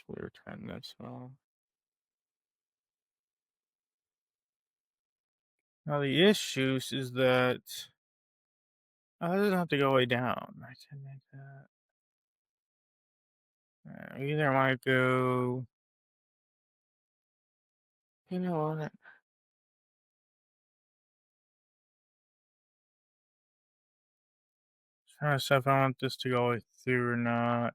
we were trying this on. Now the issues is that I doesn't have to go way down. I can make that. Either I might go. You know what? Trying to decide if I want this to go through or not.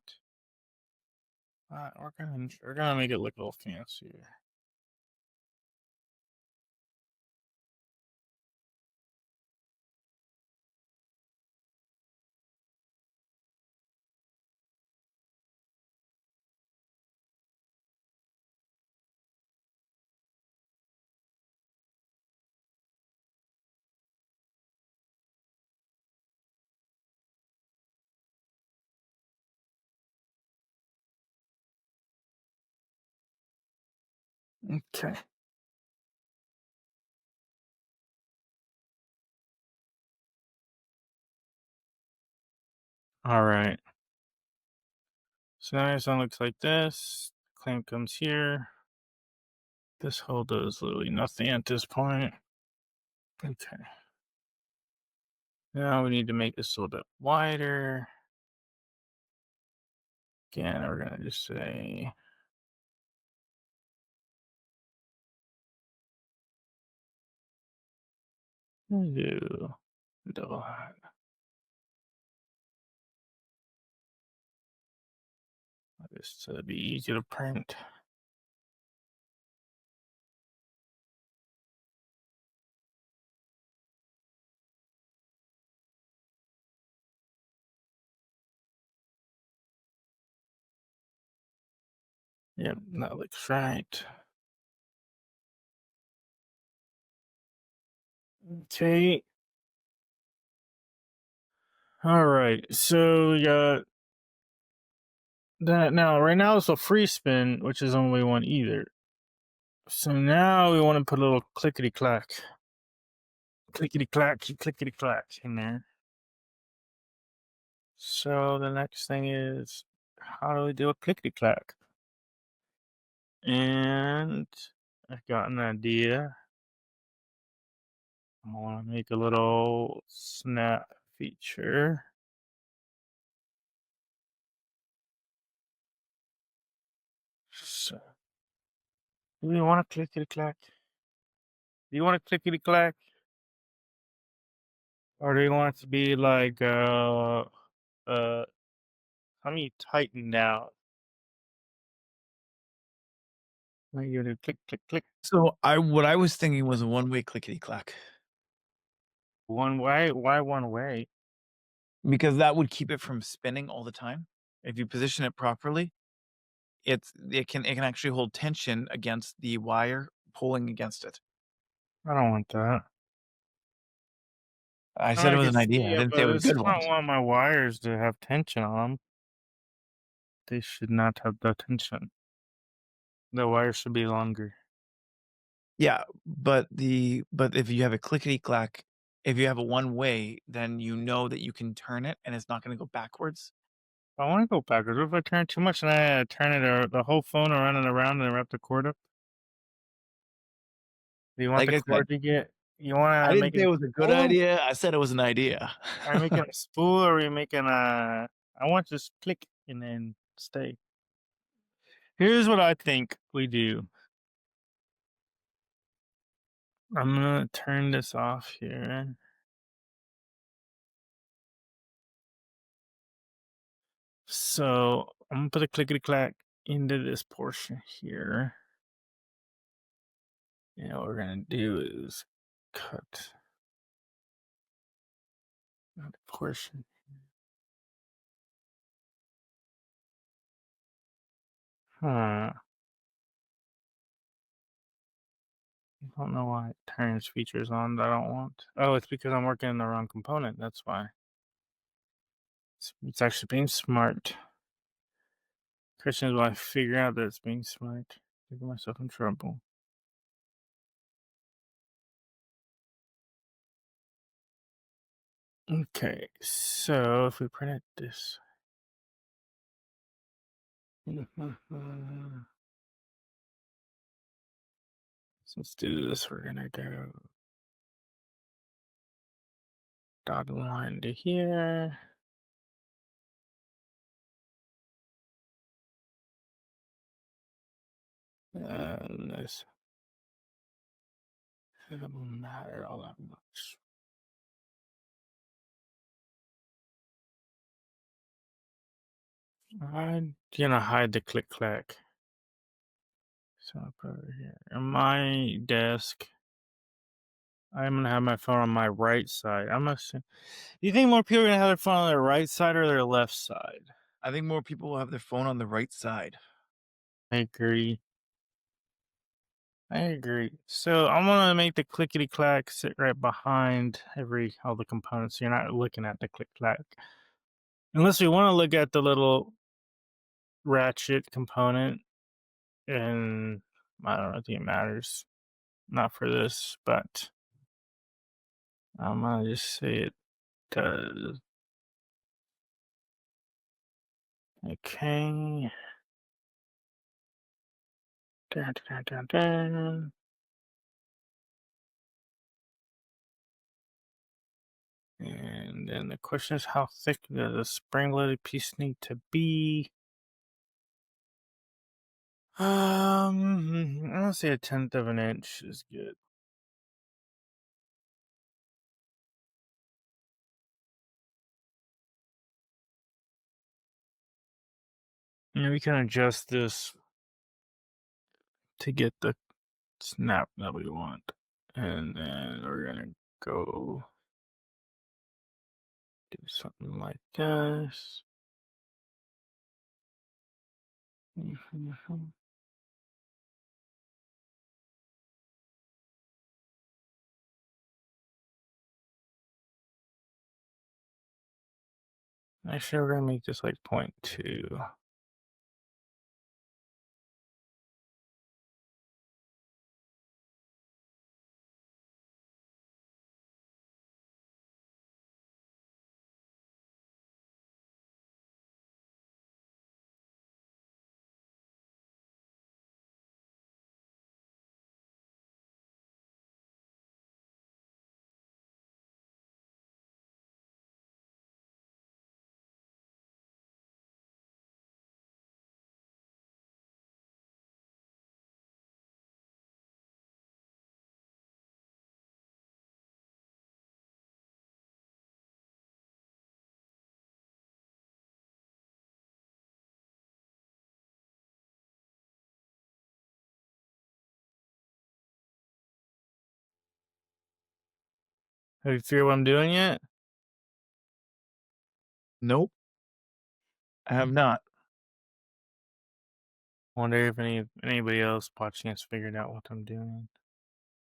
We're gonna make it look a little fancier. Okay. All right. So now your song looks like this. Clamp comes here. This hole does literally nothing at this point. Okay. Now we need to make this a little bit wider. Again, we're gonna just say do double hat. Just to be easy to print. Yep, that looks right. Okay. All right. So we got that now. Right now it's a free spin, which is only one either. So now we want to put a little clickety clack in there. So the next thing is, how do we do a clickety clack? And I got an idea. I want to make a little snap feature. So, do you want a clickety clack? Do you want a clickety clack? Or do you want it to be like how many tighten out? Like you do click click click So what I was thinking was a one-way clickety clack one way. Why one way? because that would keep it from spinning all the time. If you position it properly, it can actually hold tension against the wire pulling against it. I don't want that. I said it I was can an idea. see I it, didn't say it but I was good still don't ones. want my wires to have tension on them. They should not have the tension. The wires should be longer. Yeah, but if you have a clickety clack, if you have a one way, then you know that you can turn it and it's not going to go backwards. I want to go backwards. What if I turn too much and I turn it or the whole phone around and around and wrap the cord up? Do you want Like the I said, cord to get? You want I to didn't make say it it a was a good spool? idea. I said it was an idea. Are you making a spool or are you making a? I want to just click and then stay. Here's what I think we do. I'm gonna turn this off here. So I'm gonna put a clickety clack into this portion here. And what we're gonna do is cut that portion. Huh. I don't know why it turns features on that I don't want. Oh, it's because I'm working in the wrong component. That's why. It's actually being smart. Questions will I figure out that it's being smart. Get myself in trouble. Okay, so if we print it this So let's do this. We're gonna go dotted line to here. And this doesn't matter all that much. I'm gonna hide the click clack. So I'll put it here. On my desk, I'm gonna have my phone on my right side. Do you think more people are gonna have their phone on their right side or their left side? I think more people will have their phone on the right side. I agree. So I'm gonna make the clickety clack sit right behind all the components, so you're not looking at the click clack. Unless we want to look at the little ratchet component, and I don't think it matters. Not for this, but I'm gonna just say it does. Okay. Dun, dun, dun, dun. And then the question is, how thick does a spring-loaded piece need to be? I'm gonna say 1/10 of an inch is good. And we can adjust this to get the snap that we want. And then we're gonna go do something like this. Actually, we're gonna make this like 0.2. Have you figured what I'm doing yet? Nope, I have not. Wonder if anybody else watching has figured out what I'm doing.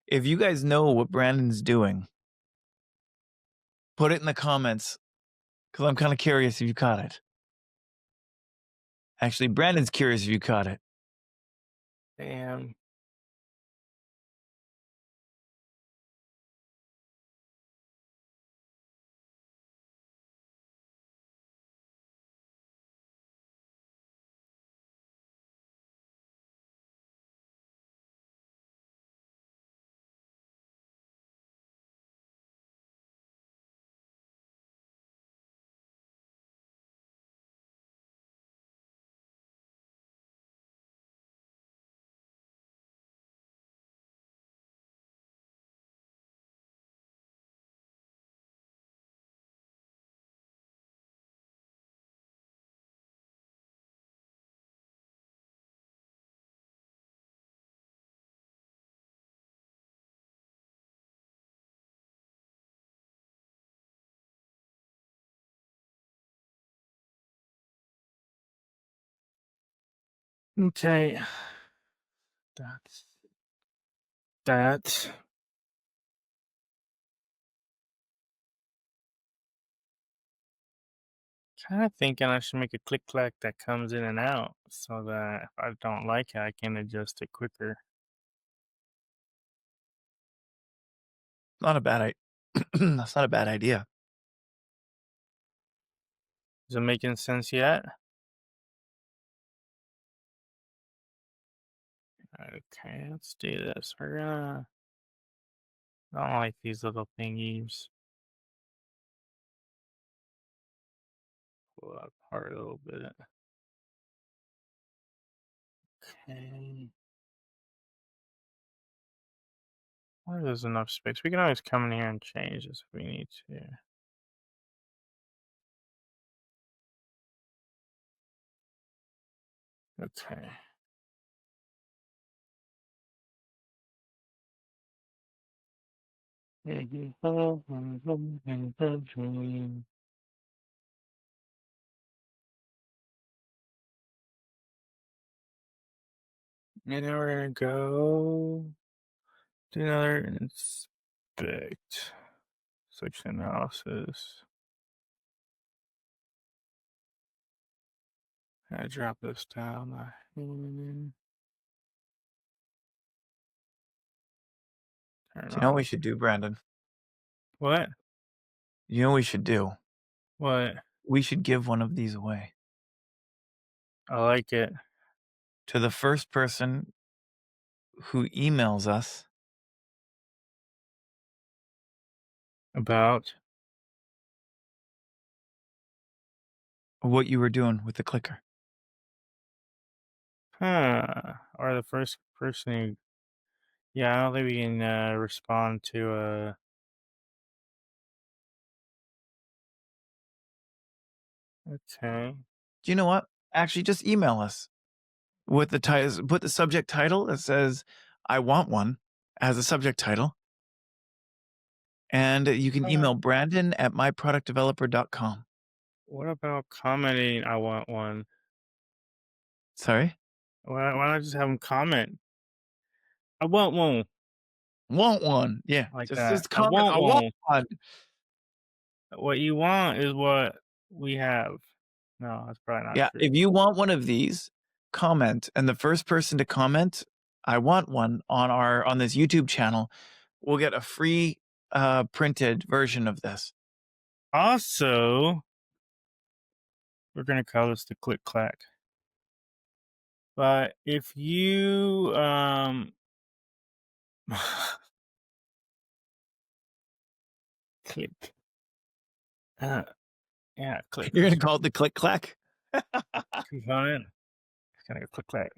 If you guys know what Brandon's doing, put it in the comments, because I'm kind of curious if you caught it. Actually, Brandon's curious if you caught it. Damn. Okay. That's that. Kind of thinking I should make a click clack that comes in and out so that if I don't like it, I can adjust it quicker. Not a bad That's not a bad idea. Is it making sense yet? Okay, let's do this. We're gonna. I don't like these little thingies. Pull it apart a little bit. Okay. Well, there's enough space. We can always come in here and change this if we need to. Okay. And then we're gonna go do another inspect. Switch analysis. I drop this down. Turn Do you know what we on. should do, Brandon? What? You know what we should do? What? We should give one of these away I like it. to the first person who emails us About. what you were doing with the clicker. Or the first person who. Yeah, I don't think we can respond to Okay. Do you know what? Actually, just email us with the title. Put the subject title that says "I want one" as a subject title, and you can email Brandon at myproductdeveloper.com. What about commenting? I want one. Sorry, Why not just have them comment? I want one want one? Yeah, like just that. just I comment. want I want one. one. What you want is what we have. No, that's probably not Yeah, true. if you want one of these, comment, and the first person to comment, "I want one" on this YouTube channel, will get a free printed version of this. Also, we're gonna call this the click clack. But if you click uh yeah, click You're this gonna call it the click clack? component. It's gonna go click clack.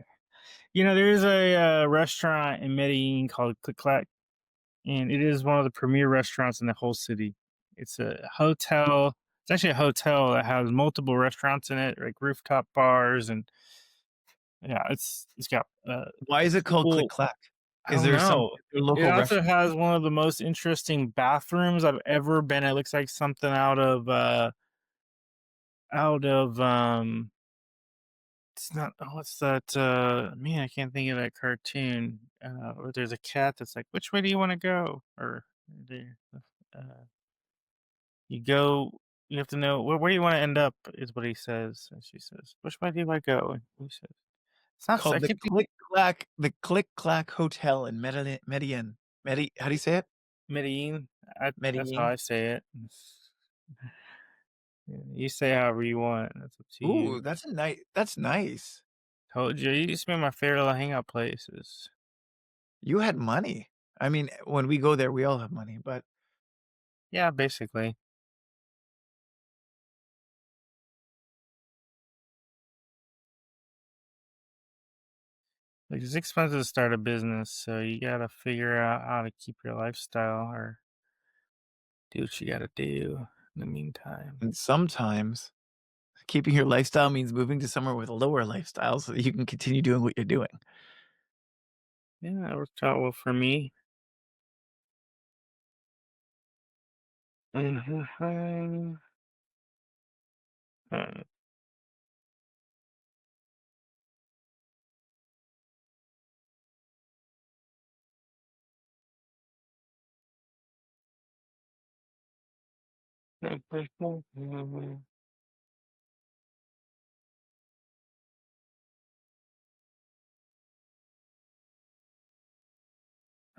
You know, there is a restaurant in Medellin called Click Clack, and it is one of the premier restaurants in the whole city. It's a hotel. It's actually a hotel that has multiple restaurants in it, like rooftop bars, and yeah, it's got Why is it called click cool. clack? I Is don't there some know. It local also reference? has one of the most interesting bathrooms I've ever been. It looks like something out of. It's not. Oh, what's that? Man, I can't think of that cartoon. Where there's a cat that's like, "Which way do you want to go?" Or uh, you go. You have to know where do you want to end up. Is what he says. And she says, "Which way do you want to go?" And he says, "It's not. I Called can't think. the Click Clack Hotel in Medellin. How do you say it? Medellin. That's how Medellin. I say it. You say however you want. That's up to Ooh, you. that's nice. Told you. You used to be my favorite little hangout places. You had money. I mean, when we go there, we all have money, but Yeah, basically. Like, it's expensive to start a business, so you gotta figure out how to keep your lifestyle or do what you gotta do in the meantime. and sometimes keeping your lifestyle means moving to somewhere with a lower lifestyle so that you can continue doing what you're doing. Yeah, it worked out well for me. Uh,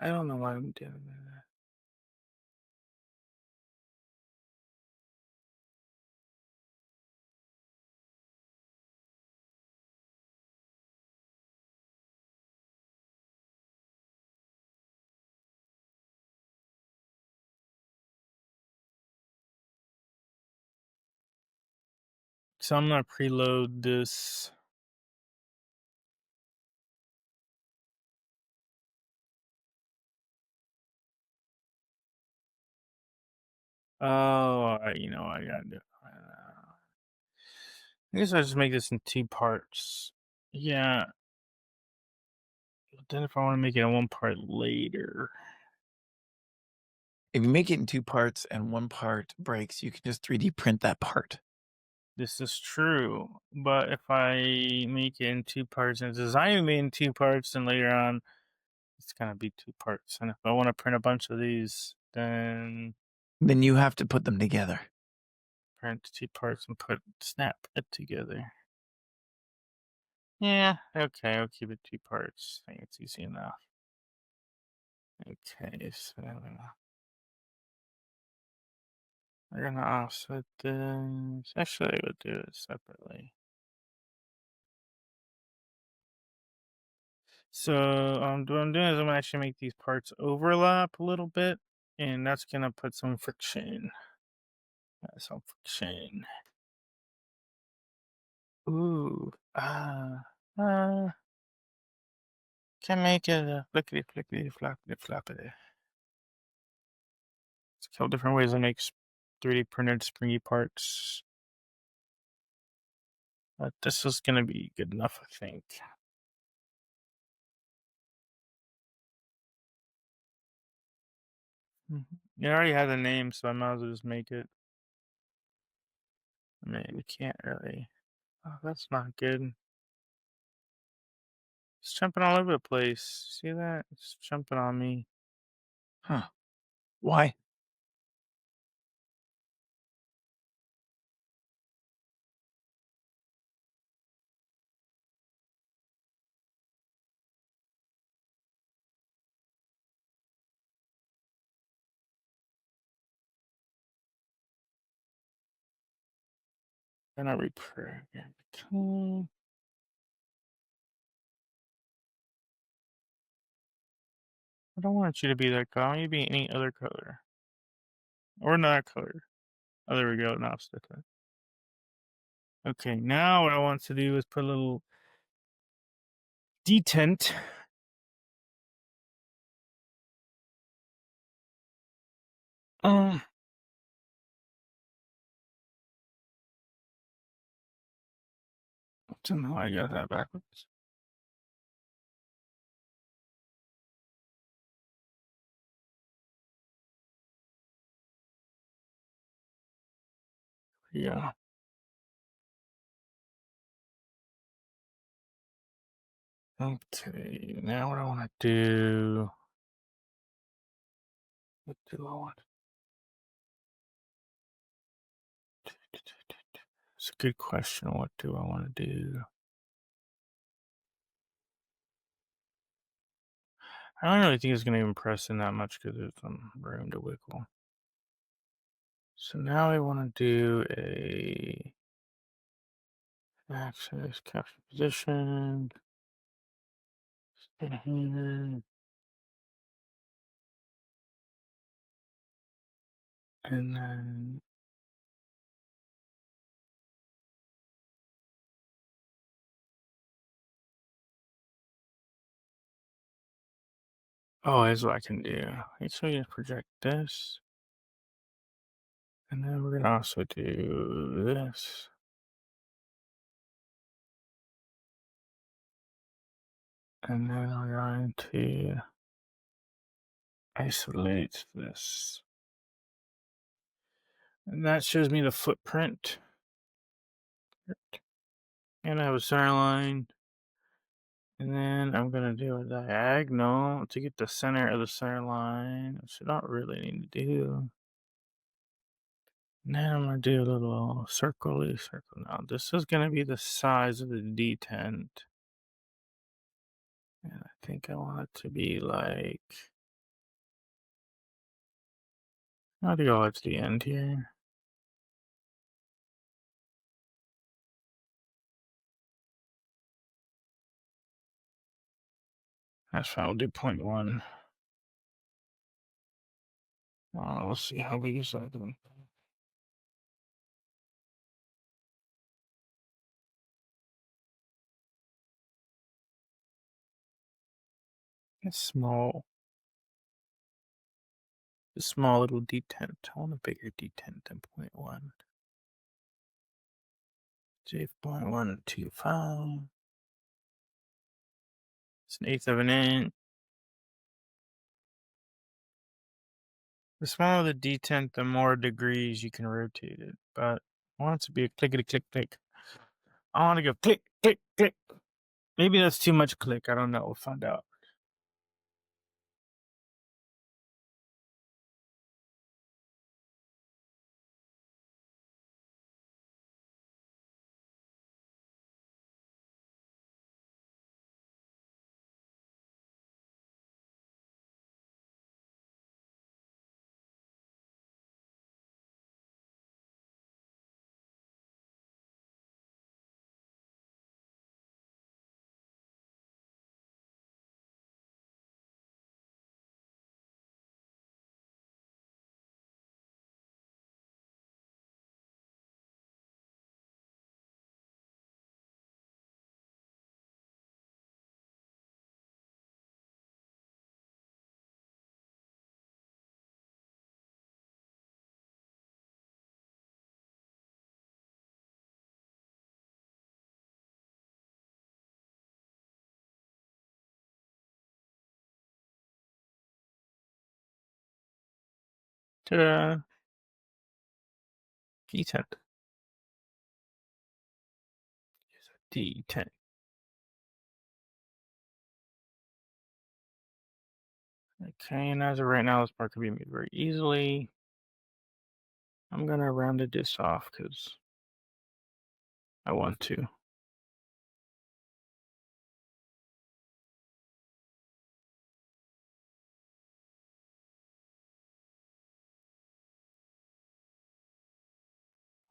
I don't know why I'm doing that. So I'm gonna preload this. Oh, I gotta do. I guess I'll just make this in 2 parts. Yeah. But then if I want to make it in 1 part later, If you make it in 2 parts and 1 part breaks, you can just 3D print that part. this is true. But if I make it in 2 parts and design it in 2 parts, then later on it's gonna be 2 parts. And if I want to print a bunch of these, then Then you have to put them together. print 2 parts and snap it together. Yeah, okay, I'll keep it 2 parts. I think it's easy enough. Okay, so we're gonna offset this. Actually, I would do it separately. So what I'm doing is I'm gonna actually make these parts overlap a little bit, and that's gonna put some friction. Some friction. Ooh, can make it a flickety flickety floppity floppity. It's a couple different ways to make 3D printed springy parts. But this is gonna be good enough, I think. It already has a name, so I might as well just make it. I mean, we can't really. Oh, that's not good. It's jumping all over the place. See that? It's jumping on me. Huh. Why? And I reprogram. Hmm. I don't want you to be that color. I want you to be any other color. Or not color. Oh, there we go. Now it's different. Okay, now what I want to do is put a little detent. Um, somehow I got that backwards. Yeah. Okay, now what I want to do. What do I want? It's a good question. What do I want to do? I don't really think it's going to even press in that much because there's some room to wiggle. So now I want to do a access capture position. Spin here. And then here's what I can do. So you project this. And then we're gonna also do this. And then we're going to isolate this. And that shows me the footprint. And I have a center line. And then I'm gonna do a diagonal to get the center of the center line, which I don't really need to do. Now I'm gonna do a little circle. Now this is gonna be the size of the detent. And I think I want it to be like, how do you go to the end here? That's fine, we'll do 0.1. Let's see how big is that. It's small. A small little detent. I want a bigger detent than 0.1. J.125. It's an eighth of an inch. The smaller the detent, the more degrees you can rotate it. But I want it to be a clickety click click. I want to go click click click. Maybe that's too much click. I don't know. We'll find out. Ta-da! Detent. Detent. Okay, and as of right now, this part can be made very easily. I'm gonna round this off because I want to.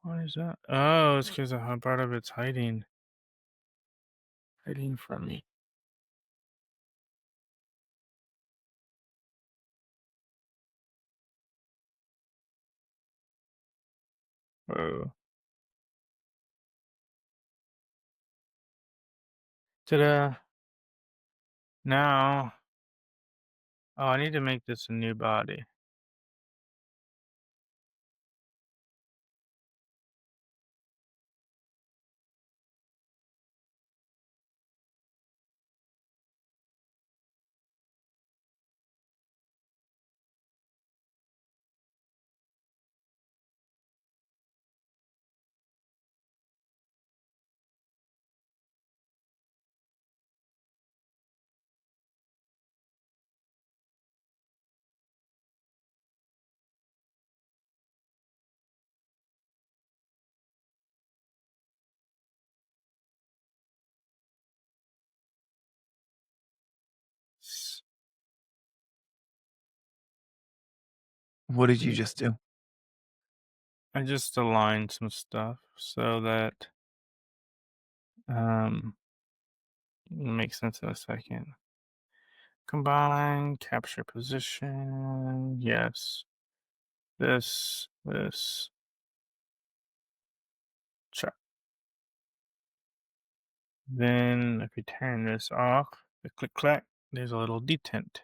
Why is that? Oh, it's because part of it's hiding from me. Whoa. Ta-da! Now, oh, I need to make this a new body. What did you just do? I just aligned some stuff so that it'll make sense in a second. Combine, capture position, yes. This, check. Then if we turn this off, the click clack, there's a little detent.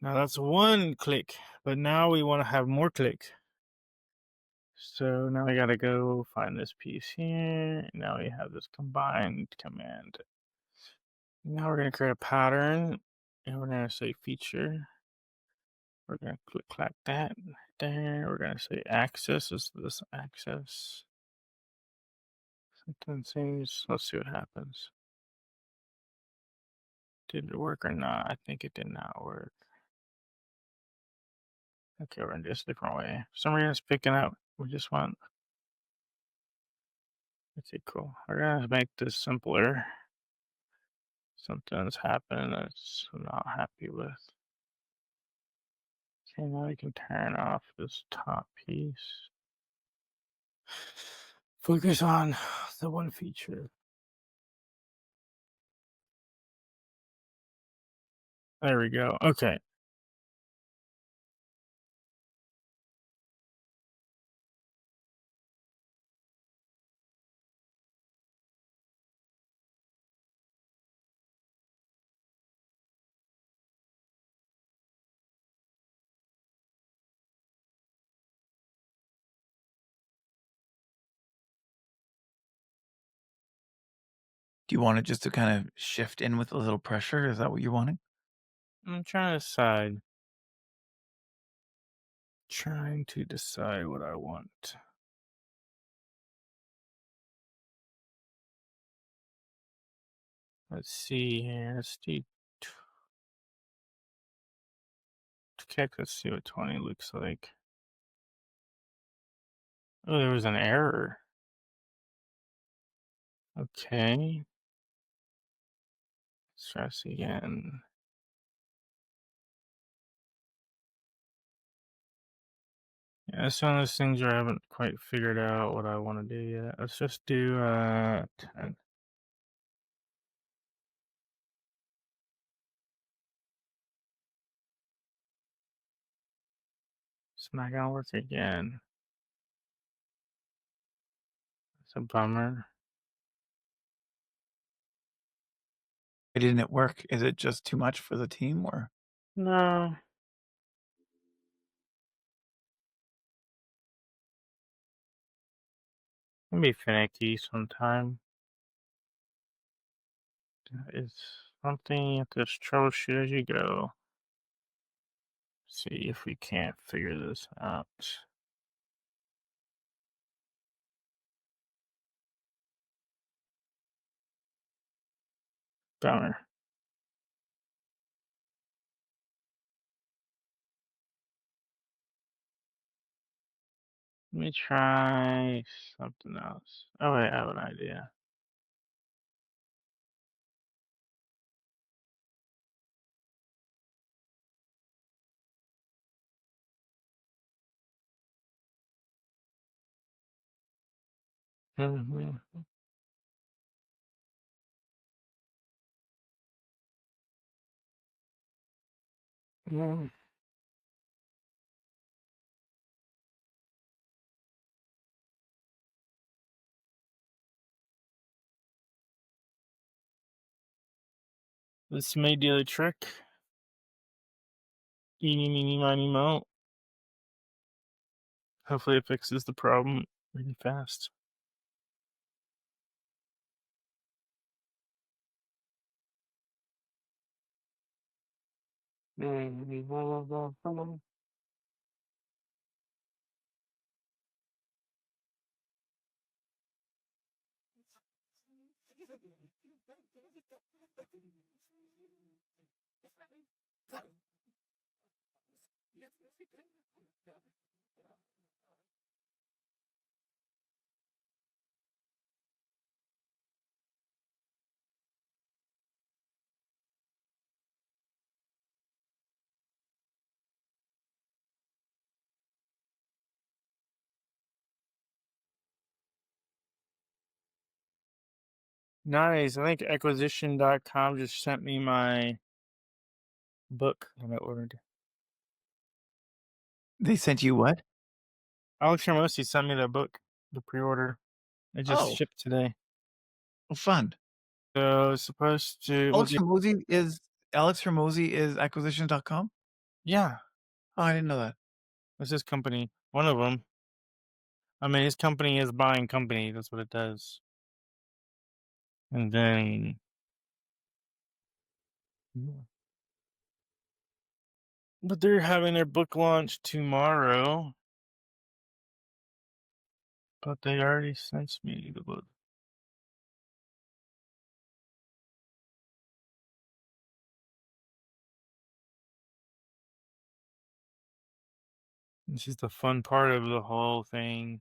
Now that's one click, but now we want to have more click. So now I gotta go find this piece here. Now we have this combined command. Now we're gonna create a pattern and we're gonna say feature. We're gonna click clack that there. We're gonna say axis is this axis. Sentences. Let's see what happens. Did it work or not? I think it did not work. Okay, we're gonna do this a different way. For some reason it's picking up. We just want. Okay, cool. We're gonna make this simpler. Something's happened that's I'm not happy with. Okay, now we can turn off this top piece. Focus on the one feature. There we go. Okay. Do you want it just to kind of shift in with a little pressure? Is that what you're wanting? I'm trying to decide. Trying to decide what I want. Let's see here. Let's do. Okay, let's see what 20 looks like. Oh, there was an error. Okay. Let's try this again. Yeah, it's one of those things where I haven't quite figured out what I want to do yet. Let's just do 10. It's not gonna work again. It's a bummer. Why didn't it work? Is it just too much for the team or? No. Can be finicky sometime. It's something you have to just troubleshoot as you go. See if we can't figure this out. Bummer. Let me try something else. Oh wait, I have an idea. Mhm. Mhm. This may do the trick. Eeny, meeny, miny, mo. Hopefully it fixes the problem really fast. Nice. I think acquisition.com just sent me my book that I ordered. They sent you what? Alex Hermosi sent me the book, the pre-order. It just Oh, shipped today. well, fun. So it's supposed to Alex Hormozi is acquisitions.com? yeah, Oh, I didn't know that. that's his company. One of them. I mean, his company is buying company. That's what it does. And then, yeah. But they're having their book launch tomorrow. But they already sent me the book. This is the fun part of the whole thing.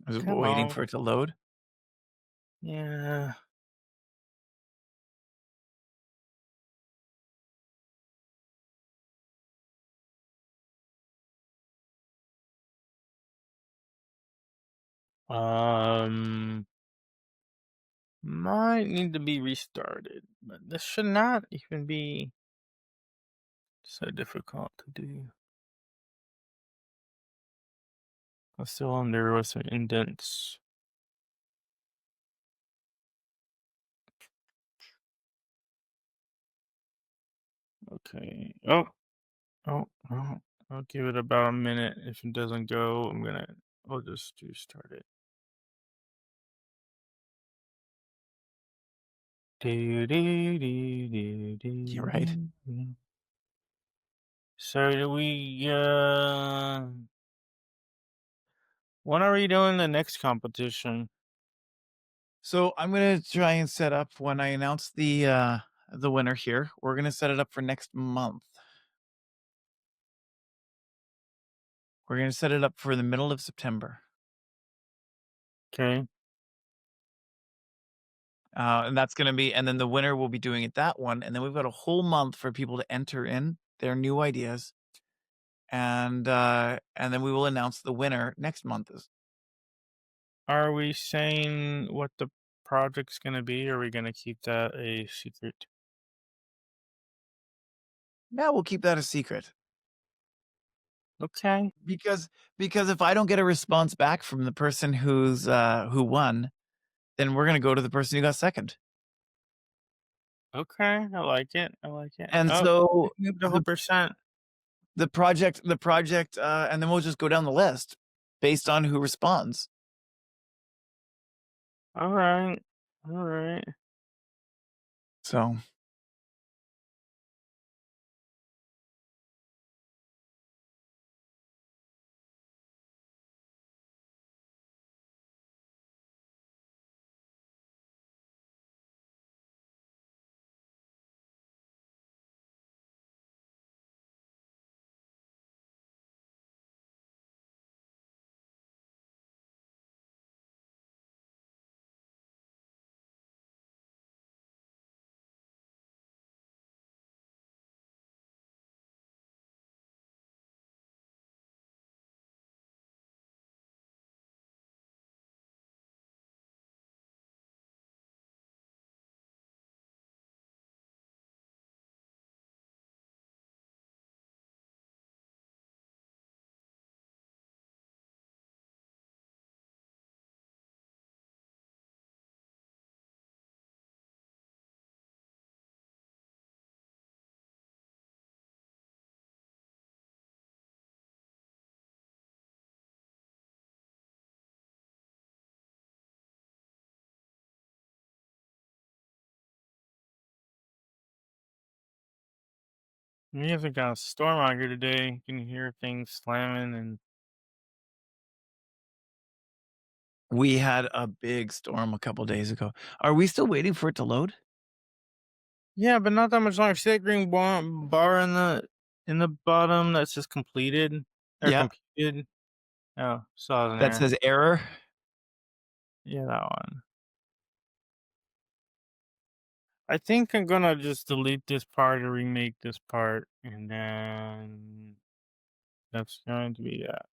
I was Come waiting on. for it to load. Yeah. Um, might need to be restarted, but this should not even be so difficult to do. I'm still under with some indents. Okay. Oh. I'll give it about a minute. If it doesn't go, I'll just restart it. Do, do, do, do, You're do, right. do. So do we when are we doing the next competition? So I'm gonna try and set up when I announce the winner here. We're gonna set it up for next month. We're gonna set it up for the middle of September. Okay. And that's gonna be, and then the winner will be doing it that one, and then we've got a whole month for people to enter in their new ideas, and then we will announce the winner next month. Are we saying what the project's gonna be, or are we gonna keep that a secret? Yeah, we'll keep that a secret Okay. because if I don't get a response back from the person who won, then we're gonna go to the person who got second. Okay. I like it. I like it. And Oh, so moved a whole percent. and then we'll just go down the list based on who responds. All right. All right. So We haven't got a storm out here today. You can hear things slamming and we had a big storm a couple days ago. Are we still waiting for it to load? yeah, but not that much longer. See that green bar in the bottom that says completed or Yeah, computed? Oh, saw it in that there. says error. Yeah, that one. I think I'm gonna just delete this part and remake this part, and then that's going to be that.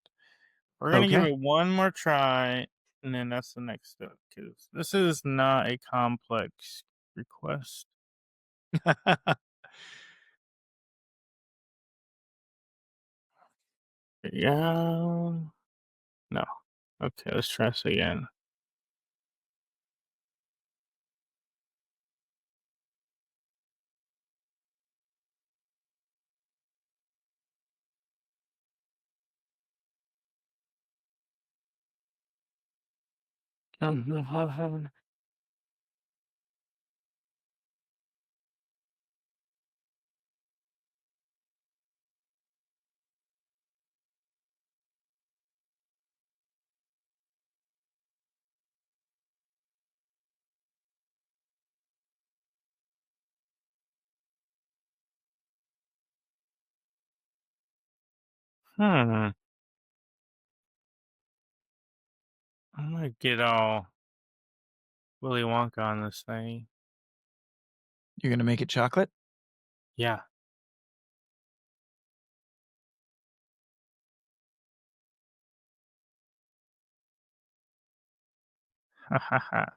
We're gonna give Okay. it one more try, and then that's the next step. Because this is not a complex request. Yeah. No. Okay, let's try this again. Hmm. I'm gonna get all Willy Wonka on this thing. You're gonna make it chocolate? Yeah. I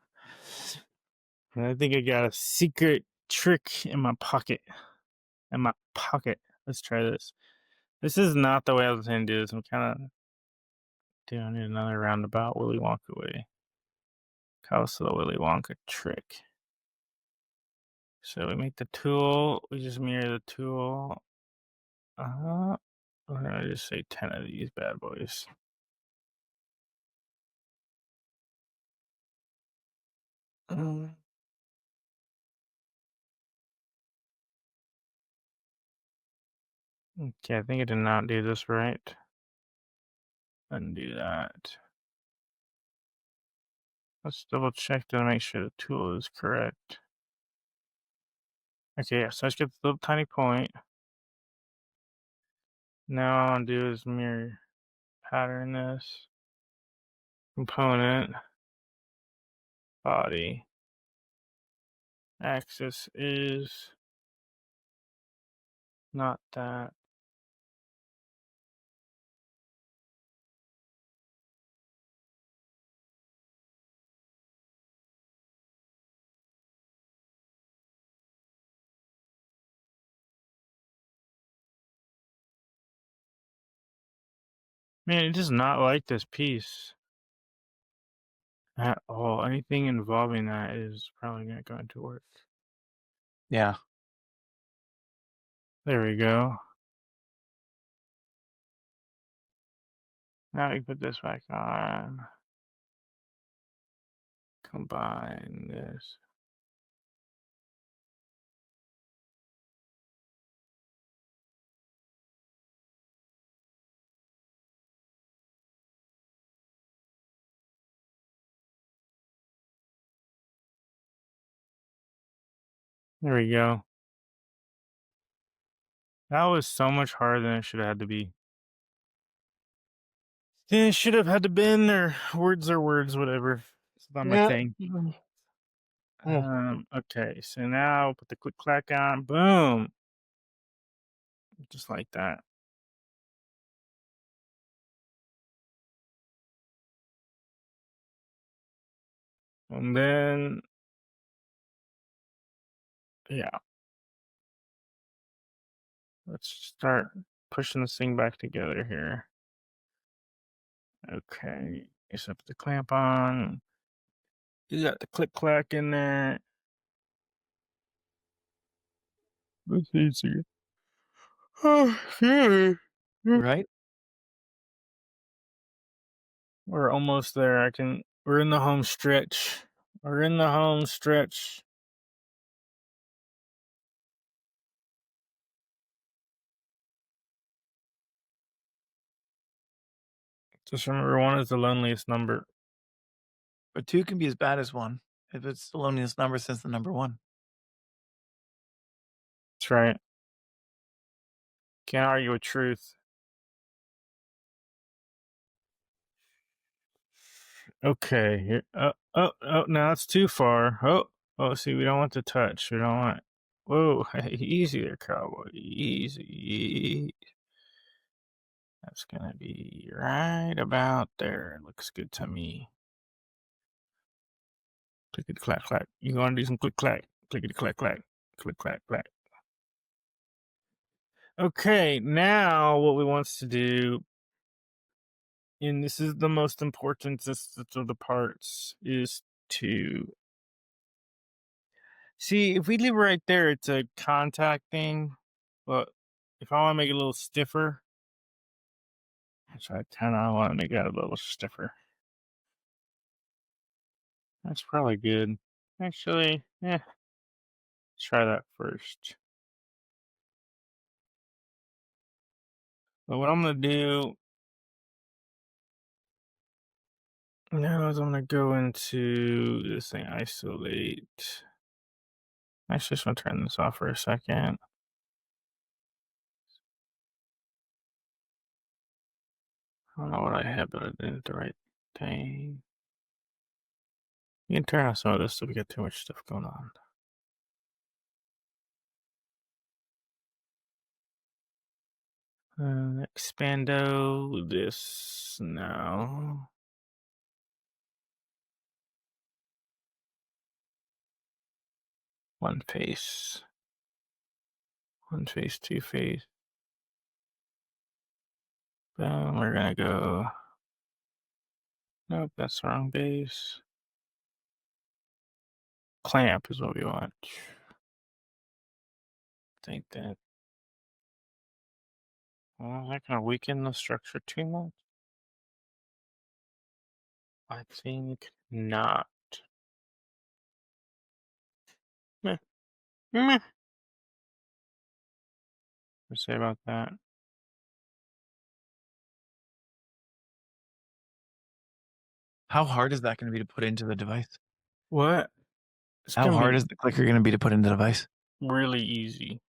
think I got a secret trick in my pocket. In my pocket. Let's try this. This is not the way I was gonna do this. I'm kind of doing it another roundabout Willy Wonka way. House of the Willy Wonka trick. So we make the tool. We just mirror the tool. We're gonna just say 10 of these bad boys. Okay, I think I did not do this right. Undo that. Let's double check to make sure the tool is correct. Okay, yeah, so I just get the little tiny point. Now all I'm gonna do is mirror pattern this component, body, axis is not that. Man, it does not like this piece at all. Anything involving that is probably not going to work. Yeah. There we go. Now we put this back on. Combine this. There we go. That was so much harder than it should have had to be. It should have had to been, or words, whatever. It's not my Yeah. thing. Oh. Okay, so now put the click clack on. Boom. Just like that. And then, yeah, let's start pushing this thing back together here. Okay, so put the clamp on. You got the click clack in there. Let's see. Oh, yeah. Right? We're almost there. We're in the home stretch. We're in the home stretch. Just remember, one is the loneliest number. But 2 can be as bad as 1 if it's the loneliest number since the number 1. That's right. Can't argue with truth. Okay. Here. Oh, no, that's too far. Oh, see, we don't want to touch. We don't want. Whoa, easy there, cowboy. Easy. That's gonna be right about there. Looks good to me. Clickety clack clack. You gonna do some click clack? Clickety clack clack. Click clack clack. Okay, now what we want to do, and this is the most important of the parts, is to see if we leave it right there. It's a contact thing, but if I want to make it a little stiffer, so I kind of want to make that a little stiffer. That's probably good. Actually, let's try that first. But what I'm gonna do now is I'm gonna go into this thing, isolate. Actually, just want to turn this off for a second. I don't know what I have, but I did the right thing. You can turn off some of this if we got too much stuff going on. Expando this now. One face, two face. Boom, we're gonna go. Nope, that's the wrong base. Clamp is what we want. I think that. Well, is that gonna weaken the structure too much? I think not. Meh. Meh. What to say about that? How hard is that gonna be to put into the device? What? It's How gonna hard be is the clicker gonna be to put into the device? really easy.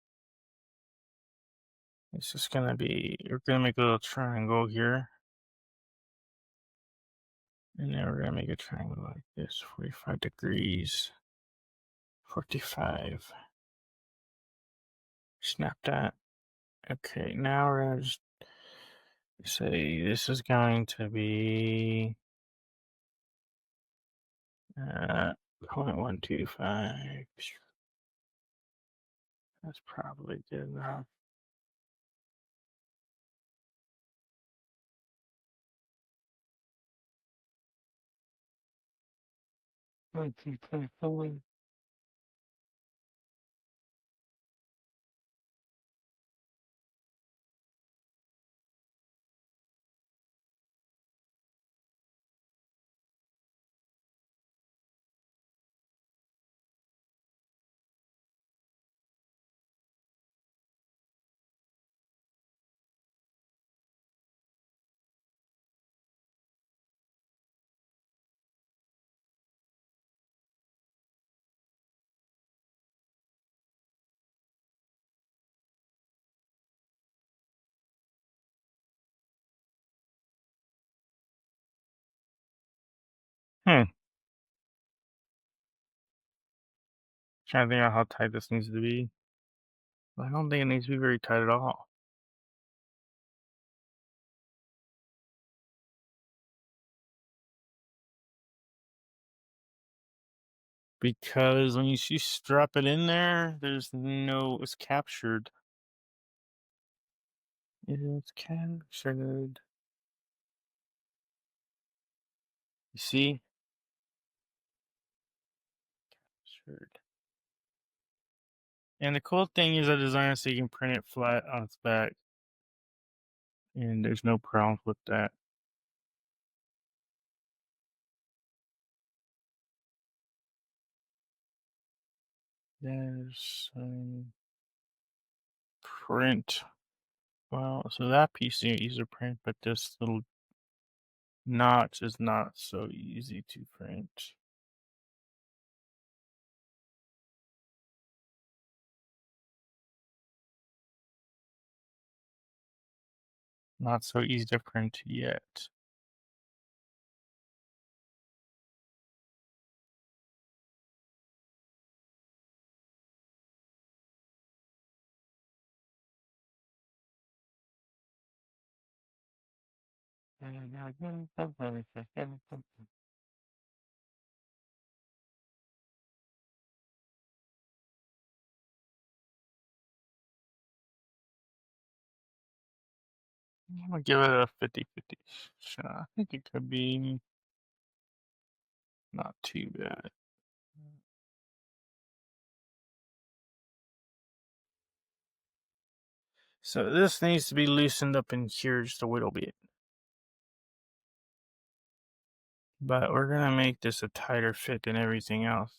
It's just gonna be, we're gonna make a little triangle here. And then we're gonna make a triangle like this, 45 degrees, 45. Snap that. Okay, now we're gonna just say this is going to be 0.125. That's probably good enough. Hmm. Trying to think out how tight this needs to be. I don't think it needs to be very tight at all. Because when you strap it in there, it's captured. It is captured. You see? Captured. And the cool thing is I designed it so you can print it flat on its back. And there's no problems with that. There's print. Well, so that piece is easy to print, but this little notch is not so easy to print. Not so easy to print yet. I'm gonna give it a 50-50 shot. I think it could be not too bad. So this needs to be loosened up in here just a little bit. But we're gonna make this a tighter fit than everything else.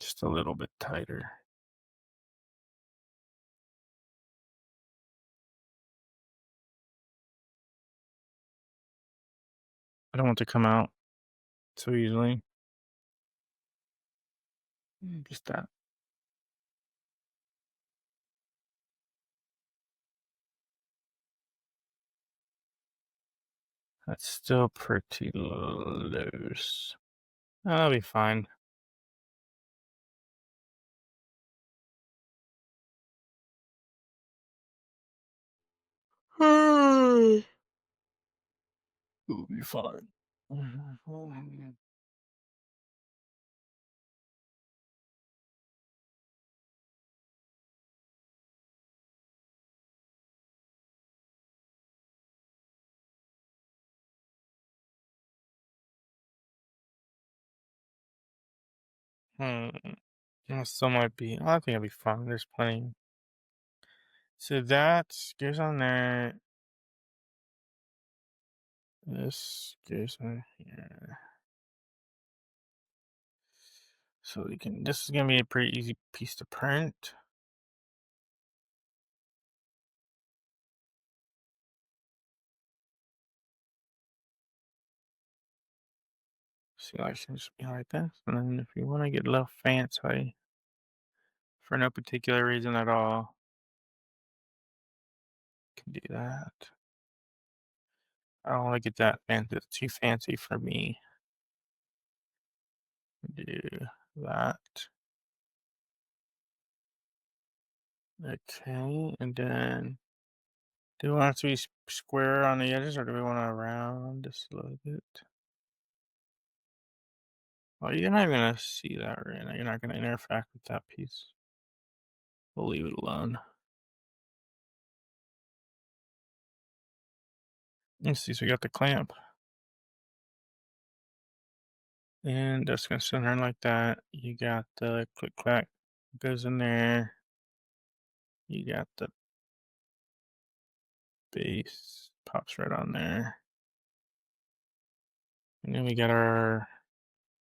Just a little bit tighter. I don't want it to come out so easily. Just that. That's still pretty loose. That'll be fine. It'll be fine. Hmm. That still might be. I think it'll be fine. There's plenty. So that goes on there. This goes on here. So we can. This is gonna be a pretty easy piece to print. See, like, it just be like this, and then if you want to get a little fancy for no particular reason at all, you can do that. I don't want to get that fancy. It's too fancy for me. Do that. Okay, and then do we want it to be square on the edges, or do we want to round just a little bit? Well, you're not even gonna see that right now. You're not gonna interact with that piece. We'll leave it alone. Let's see. So we got the clamp, and that's gonna sit there like that. You got the click clack goes in there. You got the base pops right on there, and then we got our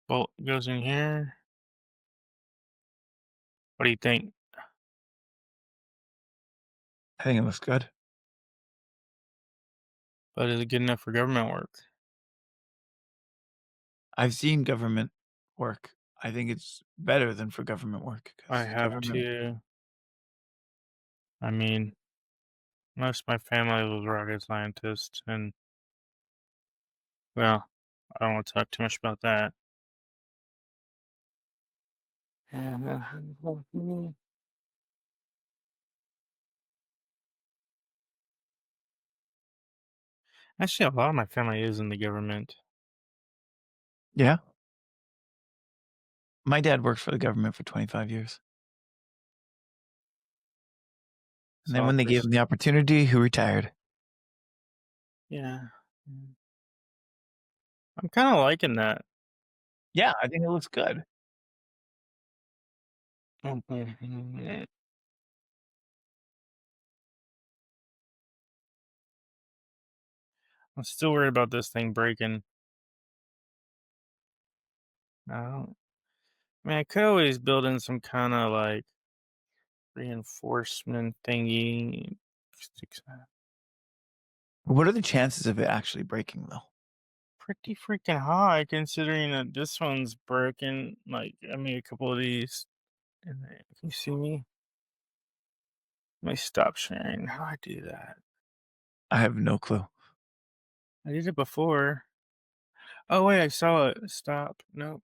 bolt goes in here. What do you think? I think it looks good. But is it good enough for government work? I've seen government work. I think it's better than for government work I because have government. to. I mean, most of my family was rocket scientists, and well, I don't want to talk too much about that. Actually, a lot of my family is in the government. Yeah. My dad worked for the government for 25 years. And then So when they gave him the opportunity, he retired. yeah, I'm kind of liking that. Yeah, I think it looks good. I'm still worried about this thing breaking. I mean, I could always build in some kind of like reinforcement thingy. What are the chances of it actually breaking, though? Pretty freaking high considering that this one's broken. Like, I made a couple of these. And then, can you see me? Let me stop sharing. How do I do that? I have no clue. I did it before. Oh, wait, I saw it. Stop. Nope.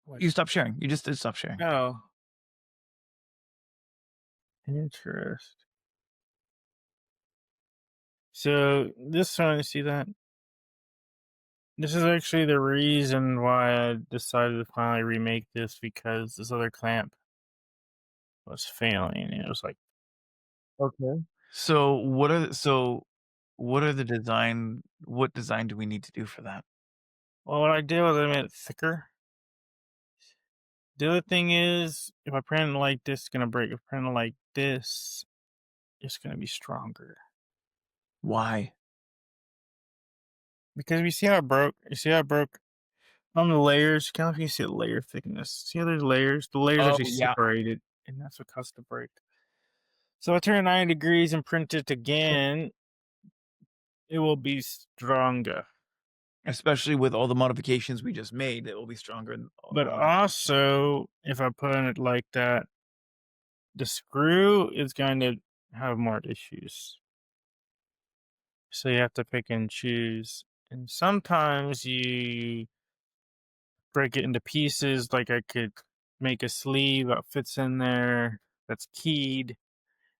Wait. You stop sharing. You just did stop sharing. No. Interest. So, this one, see that? This is actually the reason why I decided to finally remake this because this other clamp was failing. It was like, okay. So what are the design what design do we need to do for that? Well, what I did was I made it thicker. The other thing is, if I print it like this, it's gonna break. If I print it like this, it's gonna be stronger. Why? Because we see how it broke. You see how it broke on the layers. Kind of you see the layer thickness. See how there's layers? The layers Oh, actually yeah. separated, and that's what caused the break. So I turn it 90 degrees and print it again. It will be stronger. Especially with all the modifications we just made, it will be stronger But on that. also, if I put it like that, the screw is going to have more issues. So you have to pick and choose. And sometimes you break it into pieces. Like I could make a sleeve that fits in there that's keyed,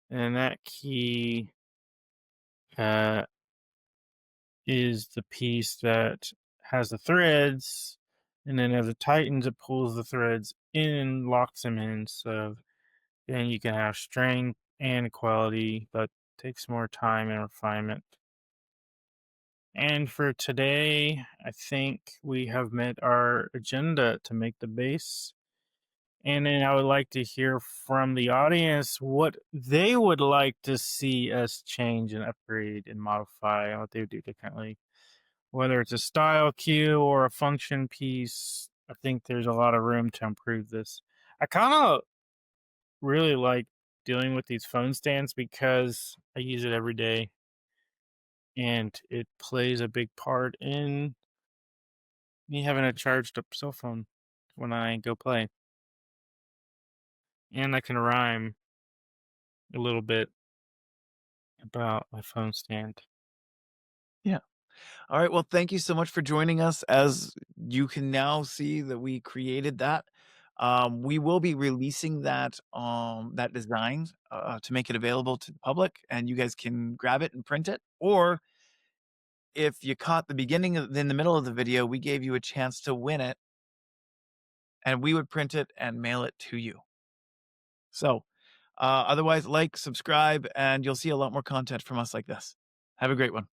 and that key uh, is the piece that has the threads. And then as it tightens, it pulls the threads in and locks them in. So then you can have strength and quality, but takes more time and refinement. And for today, I think we have met our agenda to make the base. And then I would like to hear from the audience what they would like to see us change and upgrade and modify, and what they would do differently. Whether it's a style cue or a function piece, I think there's a lot of room to improve this. I kind of really like dealing with these phone stands because I use it every day and it plays a big part in me having a charged up cell phone when I go play. And I can rhyme a little bit about my phone stand. Yeah. All right. Well, thank you so much for joining us. As you can now see that we created that. We will be releasing that design to make it available to the public, and you guys can grab it and print it. Or if you caught the beginning in the middle of the video, we gave you a chance to win it, and we would print it and mail it to you. So, otherwise, like, subscribe, and you'll see a lot more content from us like this. Have a great one.